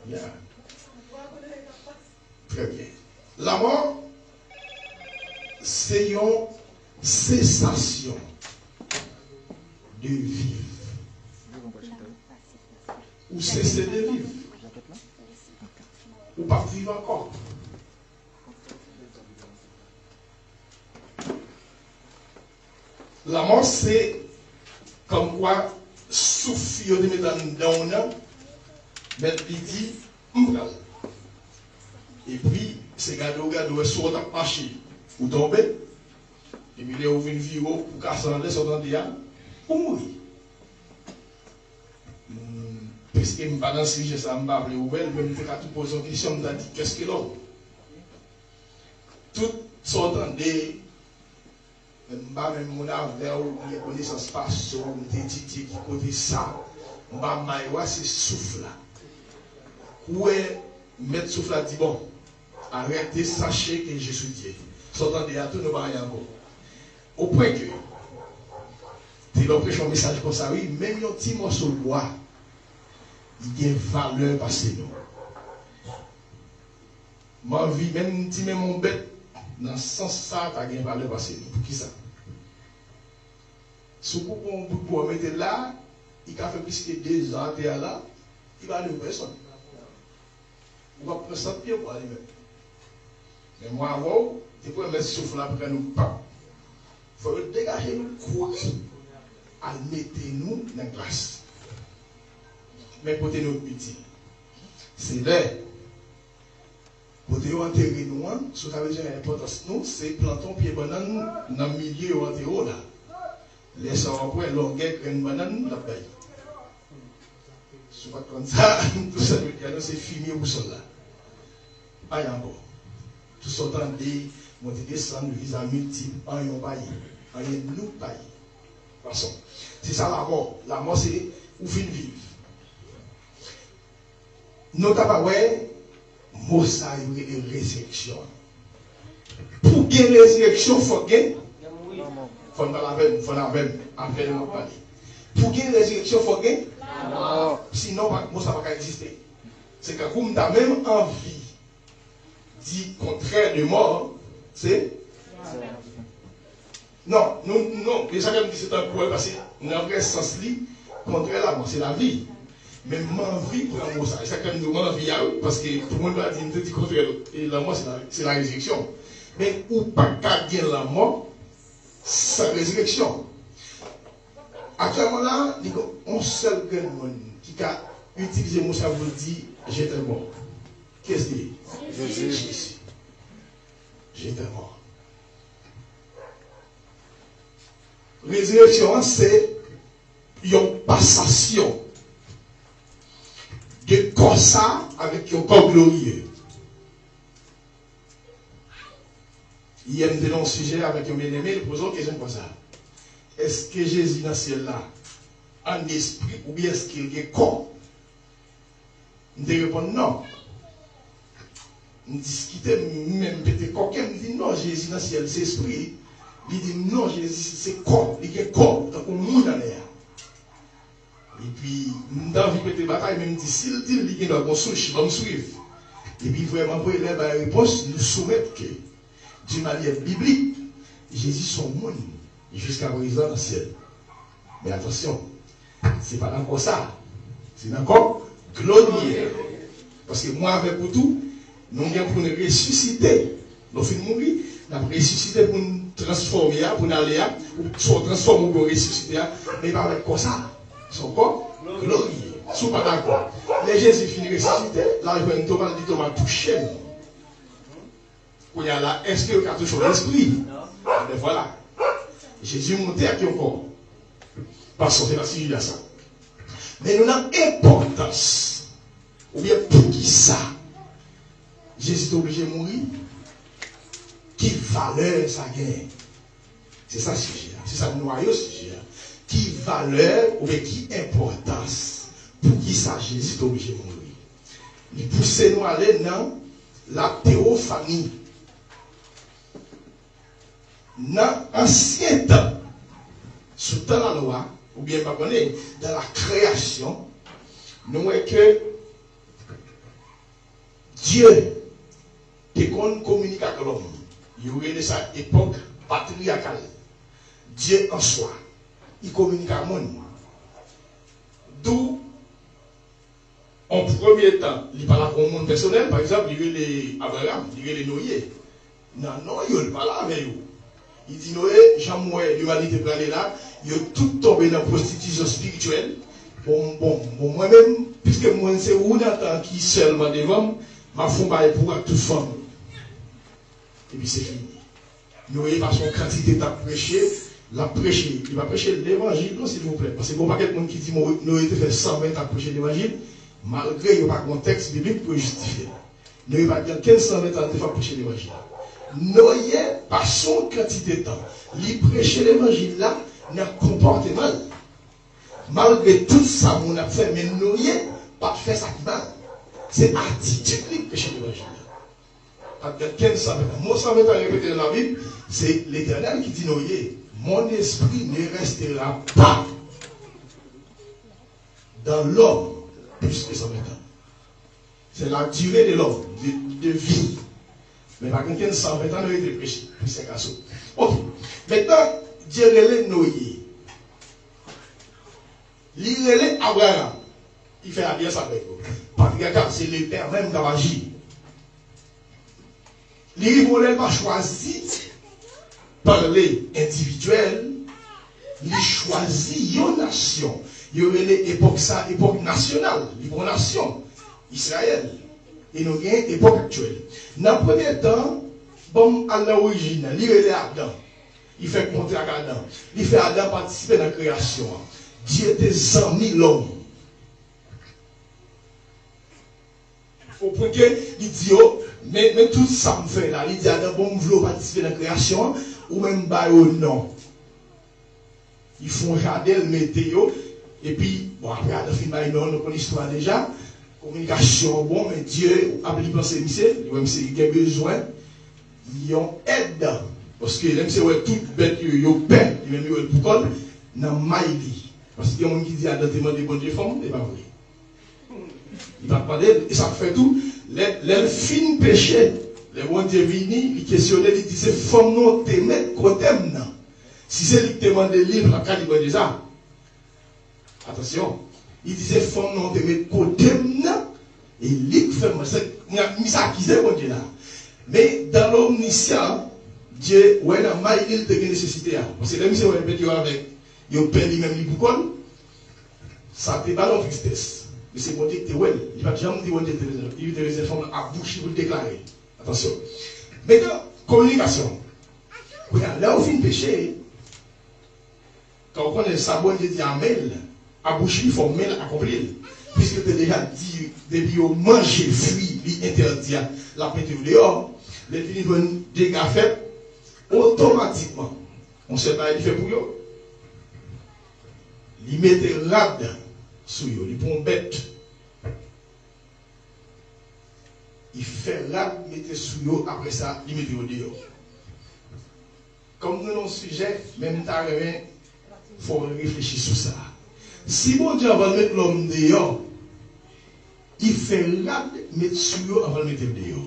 Bien. Très bien. La mort, c'est une cessation de vivre. Ou cesser de vivre. Ou pas vivre encore. La mort, c'est comme quoi souffle de mettre dans mais il dit, et puis, c'est gado, soit on a marché, ou tomber, et puis il ouvre une vie pour casser en l'air, sur pour mourir. Puisque je ne sais pas si je sais pas, je vais tout poser une question, je me dis, qu'est-ce que l'homme? Tout sortant de même mon avenir ou mes connaissances passées, mes étudiants qui côté ça, c'est souffle là. Où est mettre souffle là, dit bon, arrêtez, sachez que je suis Dieu. Sortant de là, tout ne va rien encore. Au point que, Tu leur prêches un message comme ça, oui, même un petit morceau de bois, il y a une valeur parce que nous. Ma vie, même si mon bête, dans ce sens, ça, tu as une valeur parce que nous. Pour qui ça? Si vous pouvez mettre là, il a fait plus que 2 ans, là, il va aller aux personnes. On va prendre 100 pieds pour aller même. Mais moi, avant, tu peux mettre souffle après nous pas. Il faut dégager nous, courir, à mettre nous dans la glace. Mais pour nous petit, c'est là. Pour nous enterrer nous, ce qui a déjà l'importance, nous, c'est planter pied banane dans le milieu enterré là. Laissez en point longueur graine banane la paille. Si pas comme ça, tout ça, c'est fini au sol là. Pas encore. Tout ça, attendez, monter descendre, visa multiple, en yon paille, en yon nous paille. Façon. C'est ça la mort. La mort, c'est où fin vivre. Nous avons mot ça, il y a une résurrection. Pour qu'il y ait une résurrection, il faut qu'il y ait faut la même, après nous parler. Pour qu'il y ait une résurrection, il faut qu'il y ait sinon, moi, ça ne va pas exister. C'est que comme tu as même envie dit contraire de mort, c'est non, non, déjà même dit c'est un problème parce que dans le vrai sens, contraire la mort, c'est la vie. Mais m'envie pour un mot ça. C'est quand nous m'envie parce que tout le monde va dire que contraire et la mort c'est la résurrection. Mais ou pas gagner la mort, c'est la résurrection. Actuellement là, on seul monde qui a utilisé le mot ça vous dit j'étais mort. Qu'est-ce qu'il dit? Jésus. J'étais mort. Résurrection, c'est une passation de corps ça avec un corps glorieux. Il y a un sujet avec un bien-aimé, il pose une question comme ça. Est-ce que Jésus dans ce ciel là, en esprit, ou bien est-ce qu'il y a un corps? Je réponds non. Je discute même peut-être coquin, je dis non, Jésus dans le ciel, c'est esprit. Il dit non, Jésus c'est corps, il y a un corps, donc on mouille dans l'air. Et puis, dans la vie de bataille, même dit, s'il dit qu'il y a un bon souche, il va me suivre. Et puis, vraiment, pour élèver la réponse, nous soumettons que, d'une manière biblique, Jésus son monde, jusqu'à présent dans le ciel. Mais attention, ce n'est pas encore ça. C'est encore glorieux. Parce que moi, avec vous tout, nous avons pour nous ressusciter. Nous avons mourir, nous avons ressuscité pour nous transformer, pour nous aller, soit transformer ou pour ressusciter, mais pas avec quoi ça. Son corps glorieux. Si vous n'êtes pas d'accord. Les Jésus finit ressuscité, là, il dit Thomas touché. Il y a là, est-ce qu'il y a touché l'esprit? Mais voilà. Jésus monté à qui encore? Passons, c'est la suite de ça. Mais nous avons importance. Ou bien pour qui ça? Jésus est obligé de mourir. Qui valeur ça gagne? C'est ça le sujet. C'est ça le noyau sujet. Qui valeur ou bien qui importance pour qui ça Jésus est obligé de mourir. Il pousse nous à aller dans la théophanie. Dans l'ancien temps, sous temps la loi, ou bien pas dans la création, nous voyons que Dieu communique avec l'homme. Il y aurait sa époque patriarcale. Dieu en soi, il communique avec le monde. D'où, en premier temps, il parle avec le monde personnel. Par exemple, il y a les Abraham, il y a les Noé. Non, il ne parle pas avec eux. Il dit Noé, Jean-Moué, l'humanité peut aller là, il a tout tombé dans la prostitution spirituelle. Bon, moi-même, puisque moi, c'est où Nathan qui seulement devant, ma femme va pour toute femme. Et puis c'est fini. Noé, par son quantité de prêcher, l'a prêché. Il va prêcher l'évangile, s'il vous plaît. Parce que bon, pas quelqu'un qui dit Noé te fait 120 à prêcher l'évangile, malgré qu'il n'y a pas de contexte biblique pour justifier. Noé va dire 1520 ans à prêcher l'évangile. Noé, par son quantité de temps, il prêchait l'évangile là, n'a comporté mal. Malgré tout ça, on a fait, mais Noé, pas fait ça mal. C'est attitude qui prêchait l'évangile. Pas de 1520 ans. Moi, 120 ans répété dans la Bible, c'est l'Éternel qui dit Noé, mon esprit ne restera pas dans l'homme plus que 120 ans. C'est la durée de l'homme, de vie. Mais par contre, 120 ans, il a été péché. Puis c'est grâce. Ok. Maintenant, Dieu relève Noé. Il relève Abraham. Il fait alliance avec vous. Parce que c'est le Père même qui a agi. Les volets pas choisi parler individuel, il choisit une nation. Il y aurait l'époque ça, époque nationale, libre nation, Israël. Et nous avons l'époque actuelle. Dans le premier temps, bon, à l'origine, il est Adam. Il fait compter à Adam. Il fait Adam participer dans la création. Dieu était amis l'homme. Au point que il dit, oh, mais tout ça me fait là. Il dit, Adam, bon, je veux participer dans la création, ou même bah, oh, non. Ils font jardin, le météo, et puis, bon, après, Adam fin bah, non, nous connaissons l'histoire déjà. Communication, bon, mais Dieu a appelé penser, il a besoin, ils ont aide. Parce que même si vous toute bête, ils ont paix, ils ont pour col, dans maïli. Parce qu'il y a des gens qui disent, Adam, demande des bonnes femmes, c'est pas vrai. Il va parler, et ça fait tout. Les fins péchés, les bons Dieu vini, ils questionnaient, ils disaient, femme non t'aimer, qu'on t'aime. Si c'est lui qui te demande des livres, la calibre de ça. Attention. Il disait, femme non t'aimer, qu'on t'aime. Et lui qui fait, il a mis ça accusé, mon Dieu là. Mais dans l'omniscient, Dieu, ouais, dans ma il te nécessité. Parce que même si on répète avec, il a perdu même l'hypocrite, ça ne fait pas dans tristesse. Mais c'est mon Dieu qui te ouais. Il va jamais dire il te les informe à bouche pour le déclarer. Attention. Maintenant, communication. Là où il péché, quand on connaît ça, bon Dieu dit à mail, à bouche, il faut mail accomplir. Puisque tu as déjà dit, depuis au manger, fuir, il interdit la peinture dehors, les filles des gars faits, automatiquement, on ne sait pas ce qu'il fait pour eux. Il mettait rade sur eux, il prend bête. Il fait rade, il mettait sur eux, après ça, il mettait au dehors. Comme nous avons un sujet, même il faut réfléchir sur ça. Si mon Dieu va mettre l'homme dehors, il fait rade, mettre sur eux avant de mettre dehors.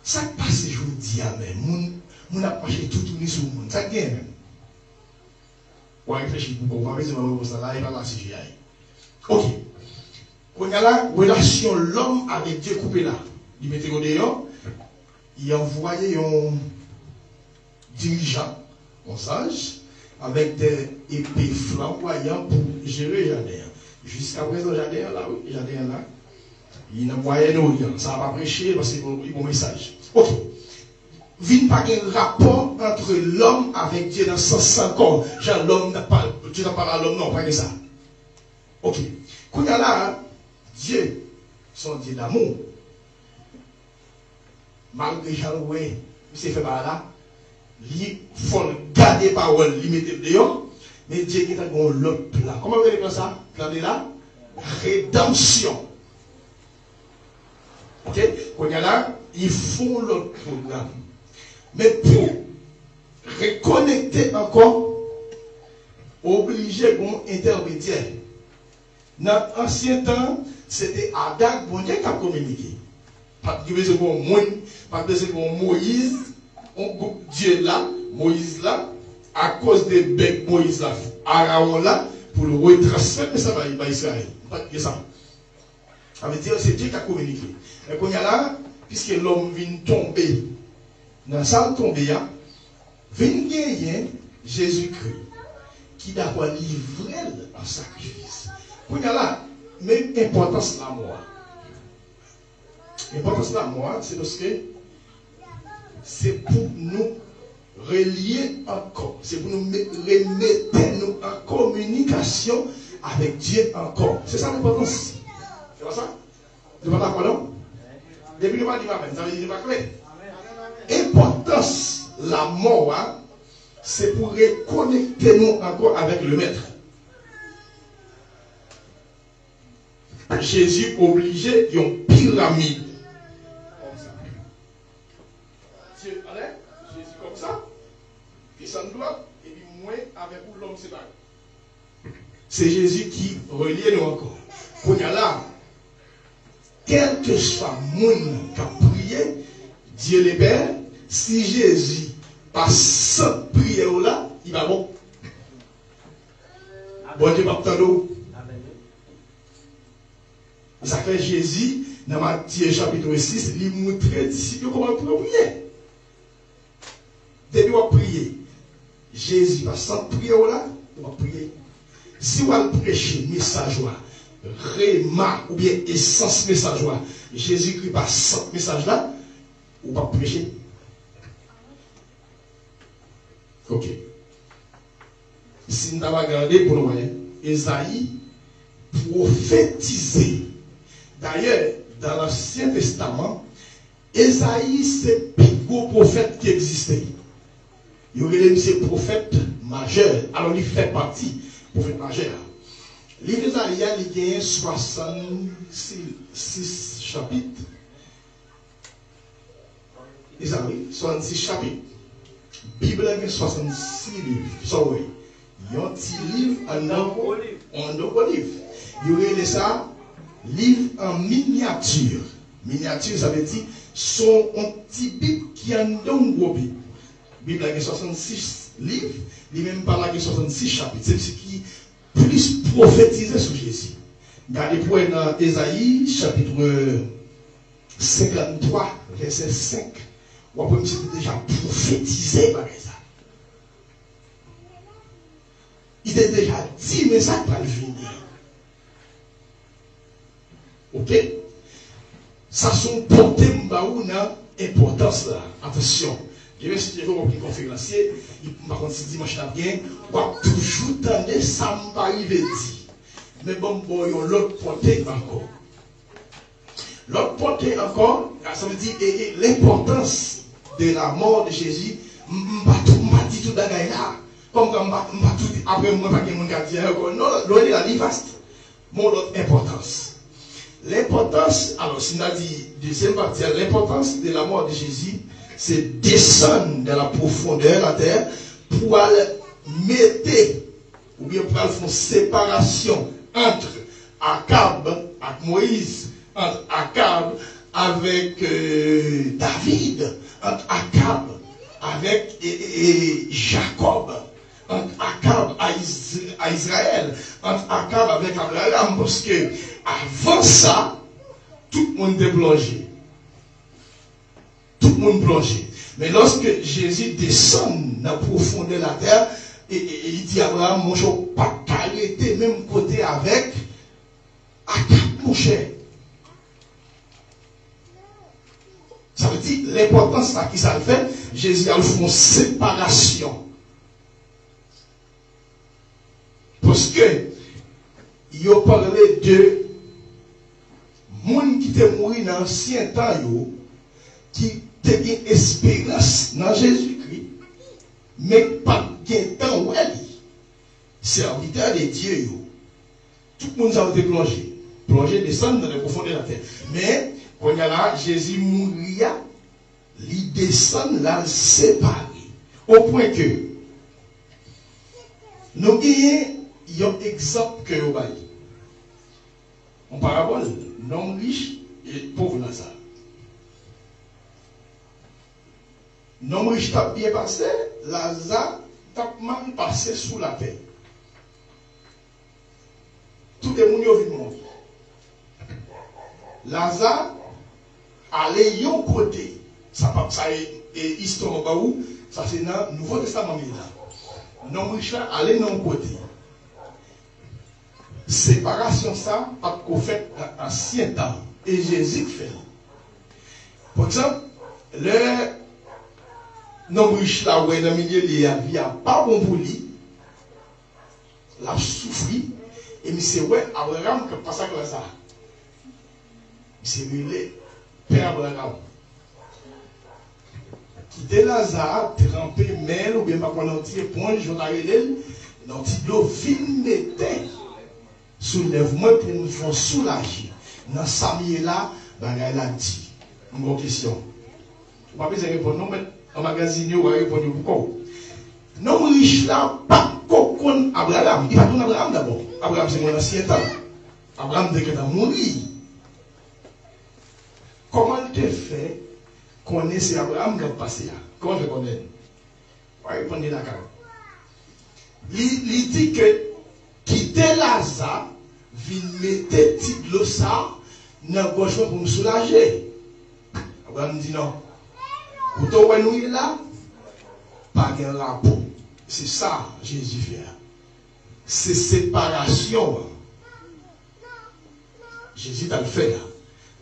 Ça passe, je vous dis, amen. Mon a marché tout tourné sur le monde. Ça gagne même. On va réfléchir pour comparer ça là, il va la CGI. Ok. Quand il y a la relation l'homme avec Dieu coupé là, il mettait au dehors, il envoyait un dirigeant, un sage, avec des épées flamboyantes pour gérer le jardin. Jusqu'à présent, le jardin là, oui, le jardin là, il n'envoyait rien. Ça n'a pas prêché parce que c'est un bon message. Ok. Il n'y a pas un rapport entre l'homme avec Dieu dans ce sens encore. Genre, l'homme n'a pas, Dieu n'a pas à l'homme, non, pas que ça. Ok. Quand il y a là, Dieu, son Dieu d'amour, malgré Jaloué, il s'est fait par là, il faut garder parole, il mettait dehors, mais Dieu qui a l'autre plan. Comment vous allez faire ça? Regardez là, rédemption. Ok? Quand il y a là, ils font l'autre programme. Mais pour reconnecter encore, obligé bon intermédiaire. Dans l'ancien temps, c'était Adam, bon Dieu, qui a communiqué. Pas de besoin pour moi, pas de besoin pour Moïse, Dieu là, Moïse là, à cause des becs Moïse là, Aaron là, pour le retransmettre ça va Israël. Pas de ça. Ça veut dire que c'est Dieu qui a communiqué. Et quand il y a là, puisque l'homme vient tomber, dans ça tombé, vient gagner Jésus-Christ, qui d'abord livré en sacrifice. Quand il y a là, même importance la mort. L'importance de la mort, c'est parce que c'est pour nous relier encore. C'est pour nous remettre nous en communication avec Dieu encore. C'est ça l'importance. C'est pas ça? Vous n'êtes pas d'accord, non? Depuis le matin, ça veut dire pas clair. Importance, la mort, hein, c'est pour reconnecter nous encore avec le Maître. Jésus obligé d'une pyramide. Comme ça. Dieu, allez, Jésus comme ça, qui s'en doit, et puis moi, C'est Jésus qui relie nous encore. Qu'on y a là, quel que soit le monde qui a prié, Dieu le Père, si Jésus passe sans prière là, il va bon. Bon Dieu, pas de ça fait Jésus, dans Matthieu chapitre 6, il montre disciples comment prier. Depuis qu'on prier, Jésus va sans prier là, on va prier. Si on va prêcher message là, réma ou bien essence message là, Jésus-Christ passe sans message là, on va prêcher. Ok. Si nous avons regardé pour nous, Esaïe prophétisé. D'ailleurs, dans l'Ancien Testament, Esaïe, c'est le plus gros prophète qui existait. Il y aurait ces prophètes majeurs. Alors, il fait partie prophète majeur. Livre d'Esaïe, il y a 66 chapitres. Esaïe, 66 chapitres. Bible, il y a 66 livres. Ça, oui. Il y a un petit livre, un autre livre. Il y aurait ça. Livre en miniature. Miniature, ça veut dire son petit Bible qui a un gros Bible. Bible a 66 livres, il même pas là 66 chapitres. C'est ce qui plus prophétisé sur Jésus. Regardez pour dans Ésaïe, chapitre 53, verset 5. On peut me déjà prophétisé par ça. Il est déjà dit, mais ça va venir. Ok? Ça sont portés dans l'importance là. Attention. Je vais citer un conférencier. Par contre, si dimanche là bien, on va toujours tendre ça me va arriver dit. Mais bon, l'autre porté encore. L'autre porté encore, ça veut dire l'importance de la mort de Jésus. M'a dit tout d'agaï là. Comme m'a tout dit après moi, pas que mon gardien encore. Non, l'autre est la vie vaste. Mon autre importance. L'importance, alors, si on a dit, deuxième partie, l'importance de la mort de Jésus, c'est descendre dans la profondeur de la terre pour aller mettre, ou bien pour aller faire une séparation entre Akab et Moïse, entre Akab avec David, entre Akab avec Jacob, entre Akab à Israël, entre Akab avec Abraham, parce que avant ça, tout le monde est plongé. Tout le monde plongé. Mais lorsque Jésus descend dans la profondeur de la terre, et il dit à Abraham, mon cher, pas arrêter même côté avec Akab, mon cher. Ça veut dire l'importance à qui ça le fait, Jésus a fait une séparation. Parce que il a parlé de monde qui était mort dans l'ancien temps, qui a une espérance dans Jésus-Christ, mais pas de temps où elle serviteur de Dieu. Tout le monde a été plongé, descendre dans les profondeurs de la terre. Mais, quand il y a là, Jésus mourir, il descend là, séparé. Au point que, nous avons un exemple que vous voyez. En parabole, l'homme riche et pauvre Lazare. L'homme riche t'a bien passé, Lazare t'a mal passé sous la terre. Tout le monde est venu. Lazare allait yon côté. Ça est histoire où ça c'est dans le Nouveau Testament. L'homme riche allait dans côté. Séparation ça, pas qu'on fait dans l'ancien temps. Et Jésus fait. Par exemple, le non riche là où est dans le milieu de la vie, pas bon pour lui, l'a souffri, et c'est ouais, Abraham qui passe comme ça. C'est lui, Père Abraham. Qui était Lazare, trempé, mêle, ou bien pas qu'on entier, éponge, on a eu dans de l'eau, film mettait. Soulève-moi pour nous faire soulager. Dans ce là, il a dit. Une bonne question. Vous ne pouvez pas répondre, non, mais en magazine, vous répondre pourquoi. Non, riche là, pas qu'on connaît Abraham. Il va tourner Abraham d'abord. Abraham, c'est mon ancien temps. Abraham, dès qu'il a mouru. Comment il te fait connaître c'est Abraham qui a passé là? Comment je connais? Oui, prenez la carte. Il dit que quitter Lazare, il mettait petit de l'eau ça dans le gauche pour me soulager. Abraham dit non. Quand on est là, pas de rapport. C'est ça Jésus fait. C'est séparation. Jésus a le fait.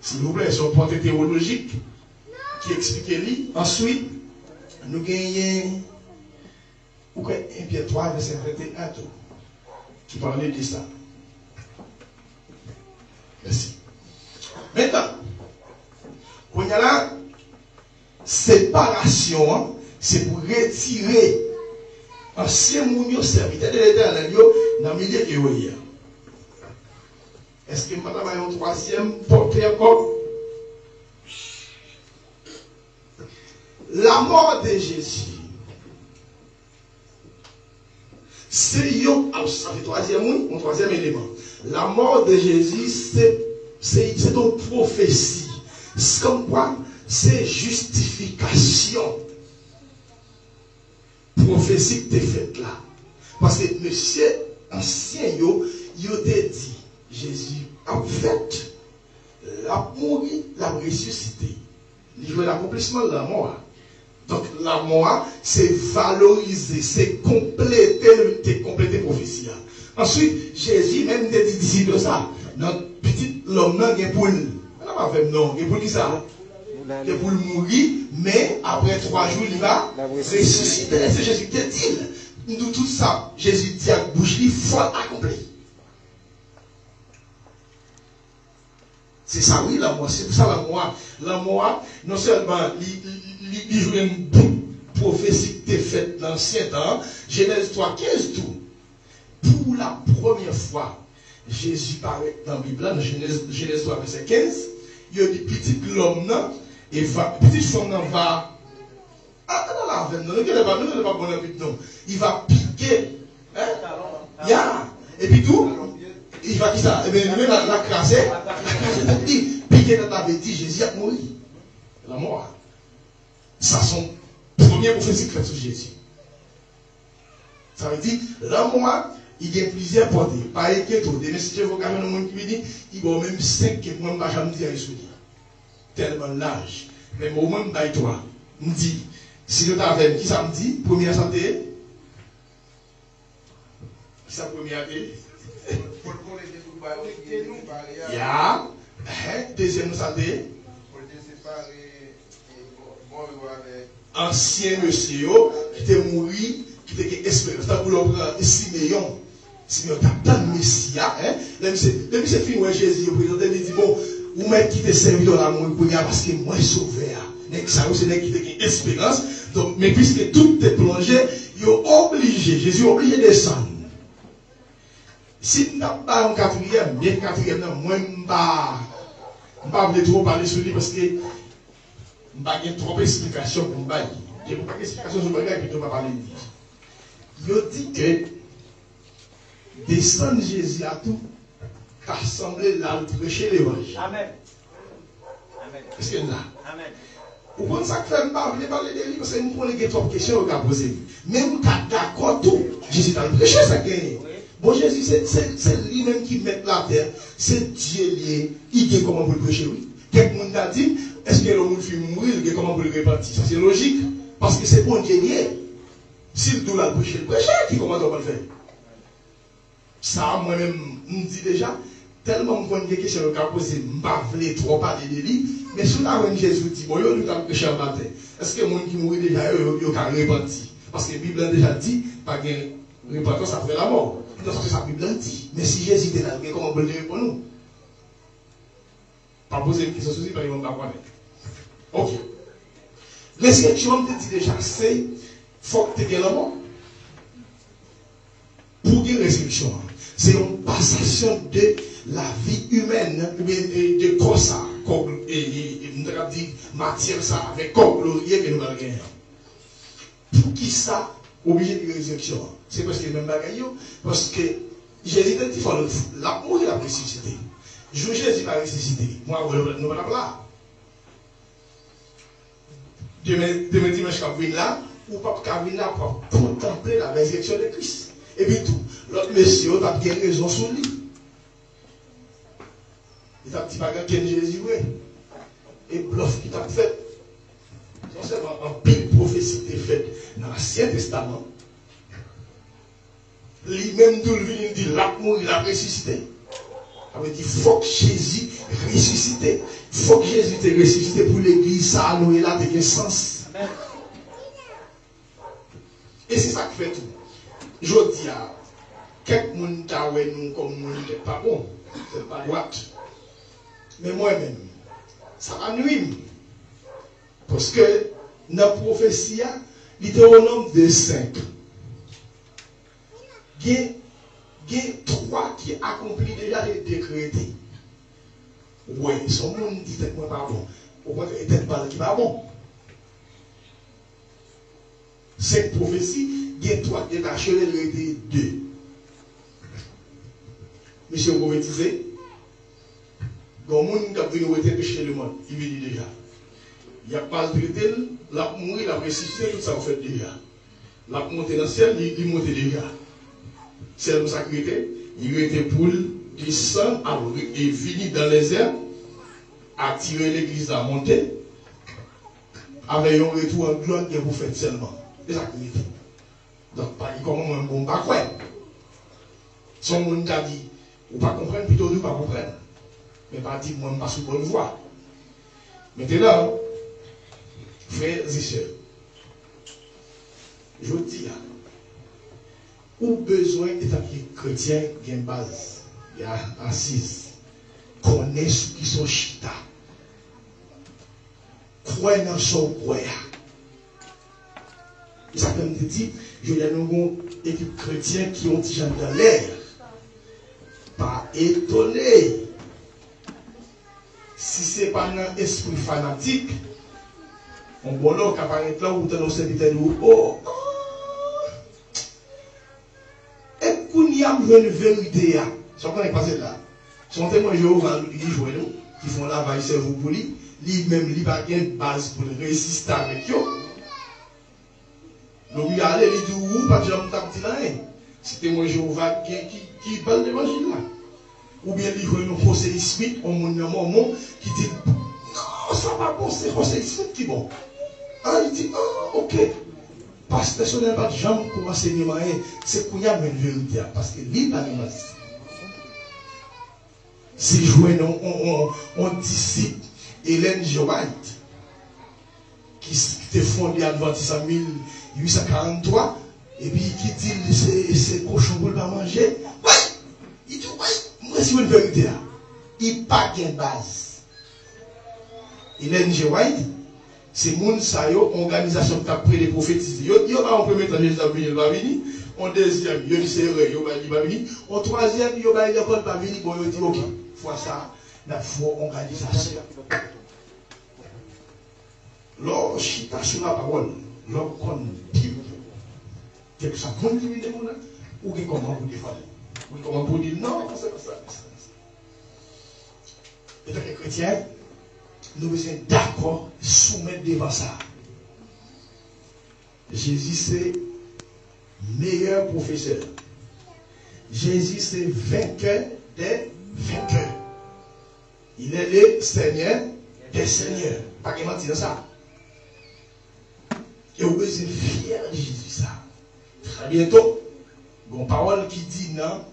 S'il vous plaît, c'est un point théologique qui explique lui. Ensuite, nous gagnons 1 Pierre 3, verset 21 qui parlait de ça. Merci. Maintenant, on y a la séparation, c'est pour retirer ancien mounio serviteur de l'Éternel dans le milieu de l'Éoïa. Est-ce que madame a un troisième portrait encore? La mort de Jésus. C'est un troisième élément. La mort de Jésus, c'est une prophétie. C'est comme quoi? C'est justification. Prophétie que tu faite là. Parce que monsieur ancien, il t'a dit, Jésus a fait, l'a mouru, l'a ressuscité. Il jouait l'accomplissement de la mort. Donc la mort, c'est valoriser, c'est compléter prophétie. Ensuite, Jésus même te dit disciples ça. Notre petit l'homme n'a pas pour non, il pour qui ça? Il pour mourir, mais après 3 jours, il va ressusciter. C'est Jésus qui te dit. Nous tout ça, Jésus dit à bouche, il faut accomplir. C'est ça, oui, la mort. C'est pour ça la mort. La mort, non seulement, il joue une prophétie qui est faite dans l'ancien temps, Genèse 3, 15, tout. Pour la première fois, Jésus paraît dans la Bible, dans Genèse 3, verset 15, il y a dit, petit l'homme, et petite femme va. Ah, dans la veine, non, il va piquer. Hein? Et puis tout. Il va qui ça? Eh bien, il va la crasser. Piquer dans ta bêtise, Jésus a mouru. La mort. Ça, son premier prophétie qui fait sur Jésus. Ça veut dire, la mort, il y a plusieurs portées. Pas inquiétude. Des messages vocaux, le monde qui me dit, il y a même 5 qui ne va jamais dire à souvenir. Tellement large. Mais au moins, toi, me dit, si je t'avais, qui ça me dit? Première santé. Qui ça première santé? Ya, deuxième santé. Ancien monsieur qui était mort, qui était espérance. T'as voulu prendre Siméon. Siméon, t'as tant de Messia. Depuis c'est fini, Jésus, il présente, il dit, bon, ou même qui te servi dans la mort, parce que moi, je suis sauvé. Ça, c'est qui était espérance. Donc, mais puisque tout est plongé, il est obligé, Jésus est obligé de descendre. Si nous n'avons pas un quatrième, bien quatrième, moi, je ne vais pas trop parler sur lui parce que je n'ai pas trop d'explications pour me dire. Je n'ai pas d'explications sur le bagage et puis je ne vais pas parler de lui. Il dit que descendre Jésus à tout, rassembler là, prêcher l'évangile. Amen. Est-ce que là? Amen. Pourquoi ça fait pas parler de lui parce que nous prenons trop de questions à poser. Même quand d'accord tout, Jésus a prêché ça gagne. Bon, Jésus, c'est lui-même qui met la terre. C'est Dieu lié. Il dit comment vous le prêcher, oui. Quelqu'un a dit, est-ce que l'homme fait mourir, il dit comment vous le répartir? Ça, c'est logique. Parce que c'est bon Dieu lié. S'il doit le prêcher, qui comment on va le faire? Ça, moi-même, me dit déjà, tellement qu'on a des questions à poser, je ne vais pas trop parler de lui. Mais si on Jésus dit, bon, il y a un péché à matin. Est-ce que les gens qui mourent déjà, ils ont réparti? Parce que la Bible a déjà dit, pas de répartition après la mort. C'est ce que la Bible dit. Mais si Jésus était là, comment on peut le dire pour nous? Pas poser une question sur parce qu'ils ne vont pas connaître. Ok. Mais ce que je te dis déjà, c'est qu'il faut que tu aies la mort. Pour une résurrection, c'est une passation de la vie humaine, de corps ça, et nous avons dit matière ça, avec corps glorieux que nous allons gagner. Pour qui ça? obligé de résurrection. C'est parce que le même bagaille, parce que Jésus a dit, la mort, il a ressuscité. Je Jésus va ressusciter. Moi, nous ne pas là. Demain dimanche, quand vous là, ou pas quand vous là pour contempler la résurrection de Christ. Et puis tout, l'autre monsieur n'a pas de raison sur lui. Il t'a dit pas que Jésus, oui. Et bluff qui t'a fait. Non seulement en pile prophétie est faite dans l'Ancien Testament, lui-même d'où il dit l'amour, il a ressuscité. Ça veut dire qu'il faut que Jésus ressuscite. Il faut que Jésus te ressuscité pour l'église, ça a noué là, de sens. Et c'est ça qui fait tout. Je dis à quelques monde nous comme nous n'est pas bon, c'est pas droite. Mais moi-même, ça va nuire. Parce que dans la prophétie, il était au nombre de 5. Il y a 3 qui accomplissent déjà les décrétés. Oui, son monde dit que ce n'est pas bon. Au contraire, il n'est pas bon. 5 prophéties, il y a 3 qui détachent les 2. Monsieur prophétisé, il y a un monde qui a venu chez le monde. Il vit déjà. Il a maltraité, il a mouru, il a ressuscité, tout ça vous fait déjà. Il a monté dans le ciel, il monte déjà. C'est le sacré, il était poule, il sang et venu dans les airs, attirer l'église à monter, avec un retour en gloire que vous faites seulement. C'est ça qu'il était. Donc, pas comment un bon pas quoi. Son monde a dit, ou pas comprendre, plutôt nous pas comprendre. Mais pas dire, moi, je ne suis pas sous bonne voie. Maintenant, frères et sœurs, je dis, ou besoin d'établir chrétien, il y a une base, il y a assise, connaît ceux qui sont chita, croyez dans son croyant. Et ça peut me dire, je y a une équipe chrétienne qui ont déjà dans l'air, pas étonné. Si ce n'est pas un esprit fanatique, on bon là, qui apparaît là, où dans nos serviteurs, oh, et qu'on y a une vérité, ce qu'on est passé là. Son témoin Jéhovah, qui joue nous, qui font la vaille cerveau pour lui, lui-même, il n'a pas de base pour résister avec eux. Donc, il allait, il dit, ou pas de gens qui là, c'est témoin Jéhovah qui parle de l'évangile là. Ou bien il y a un José Smith, un moment qui dit, non, ça va bon, c'est José Smith qui est bon. Ah, il dit, ah, ok. Parce que ce n'est pas de gens qui commencent à enseignement, c'est qu'il y a une vérité. Parce que l'île n'a pas c'est joué on disciple Hélène G. White, qui était fondée à Adventiste en 1843, et puis qui dit, c'est cochon pour ne pas manger. Ouais, il dit, ouais. C'est une vérité. Il n'y a pas de base. Hélène G. White, c'est moun sa yo, organisation qui a pris les prophétises. Yo va en premier temps, Jésus va venir. En deuxième, yo dit c'est vrai, yo va venir. En troisième, yo va l'école va venir. Bon, yo dit ok, fois ça, la fois organisation. Lors chita sur la parole, lors qu'on dit, quelque chose comme lui de mon ou qui comment vous défendre. Oui, comment pour dire non, c'est pas ça. Et tant que chrétiens, nous sommes d'accord, soumettre devant ça. Jésus, c'est meilleur professeur. Jésus, c'est vainqueur des vainqueurs. Il est le Seigneur des seigneurs. Pas qu'il mentir ça. Et vous êtes fiers de Jésus, ça. Très bientôt, une parole qui dit non.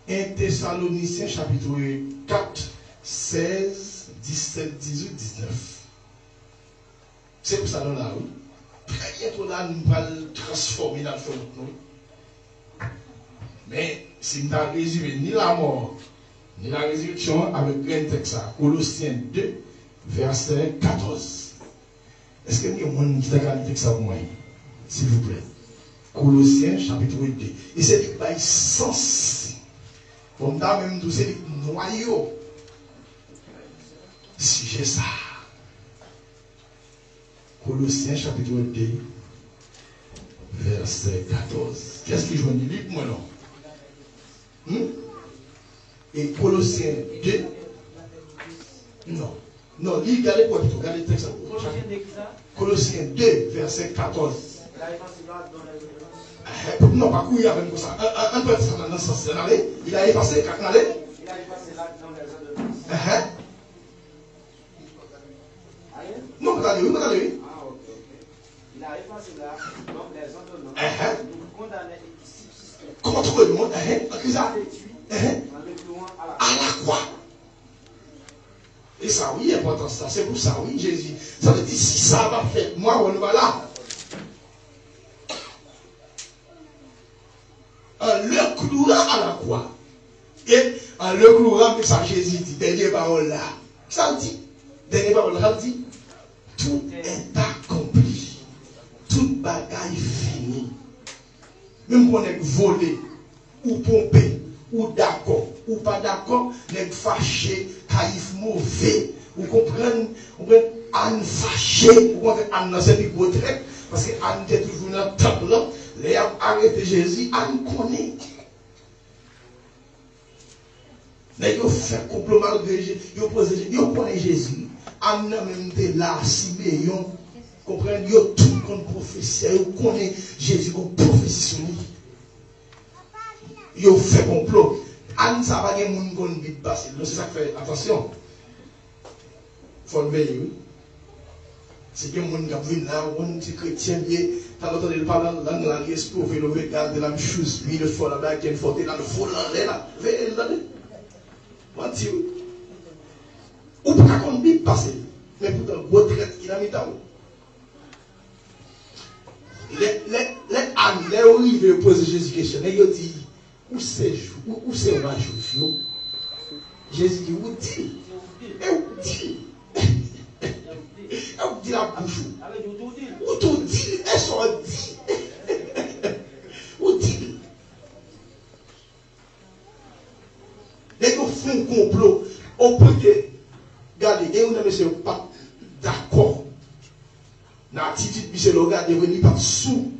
1 Thessaloniciens chapitre 4, 16, 17, 18, 19. C'est pour ça nous là, oui. Très bientôt là, nous allons transformer dans le feu de nous. Mais si nous avons résumé ni la mort, ni la résurrection avec un texte, Colossiens 2, verset 14. Est-ce que nous avons qui t'a gardé texte pour moi? S'il vous plaît. Colossiens chapitre 2. Et c'est du bail sens. Comme ça, même tous ces noyaux. Si j'ai ça. Colossiens chapitre 2, verset 14. Qu'est-ce que je veux dire? Moi non. Et Colossiens 2. Non. Non, regardez quoi plutôt. Regardez le texte. Colossiens 2, verset 14. Non, pas couiller avec ça. Un peu ça dans ce sens. Il a effacé quand il allait. Il a effacé là dans les ans de non, vous allez oui, vous allez oui. Ah, ok. Il a effacé là dans les ans de nous condamner ici. Contre le monde, ça à la croix. Et ça, oui, important ça. C'est pour ça, oui, Jésus. Ça veut dire, si ça va faire, moi, on va là. Le clouera à la croix. Et le clouera, mais ça, Jésus dit, dernière parole là. Ça dit, dernière parole là, dit, tout est accompli. Toute bagaille finie. Même qu'on est volé, ou pompé, ou d'accord, ou pas d'accord, n'est fâché, caïf mauvais. Vous comprenez? Vous comprenez? Anne fâché, vous comprenez? Anne dans cette retraite, parce que Anne était toujours dans le temple là. Les a arrêté Jésus, Anne connaît. Mais ils fait complot malgré Jésus, ils connaissent Jésus. Anne même était là, Siméon. Comprenez? Ils ont tout comme prophétie, ils connaissent Jésus comme prophétie sur lui. Ils ont fait complot. Anne, ça va gagner mon gon vite passer. C'est ça qui fait attention. Il faut le veiller, oui. C'est que mon gars vient là, on dit chrétien, t'as entendu le parler dans la liesse pour faire le regard de la même chose, lui, le fois là-bas, qui est une faute, dans le fond, là, veillez, là, on dit, ou pas qu'on vite passer, mais pourtant, retraite, il a mis dans les amis, les arrivés poser Jésus question, et ils disent, où c'est ma juif? Jésus dit, où dit? Et où dit? Et où dit la bouche? Où tout dit? Elles sont dit. Où dit? Les gens font un complot. On peut que, regardez, et on ne sont pas d'accord. Dans l'attitude, monsieur le gars, il n'est pas sous.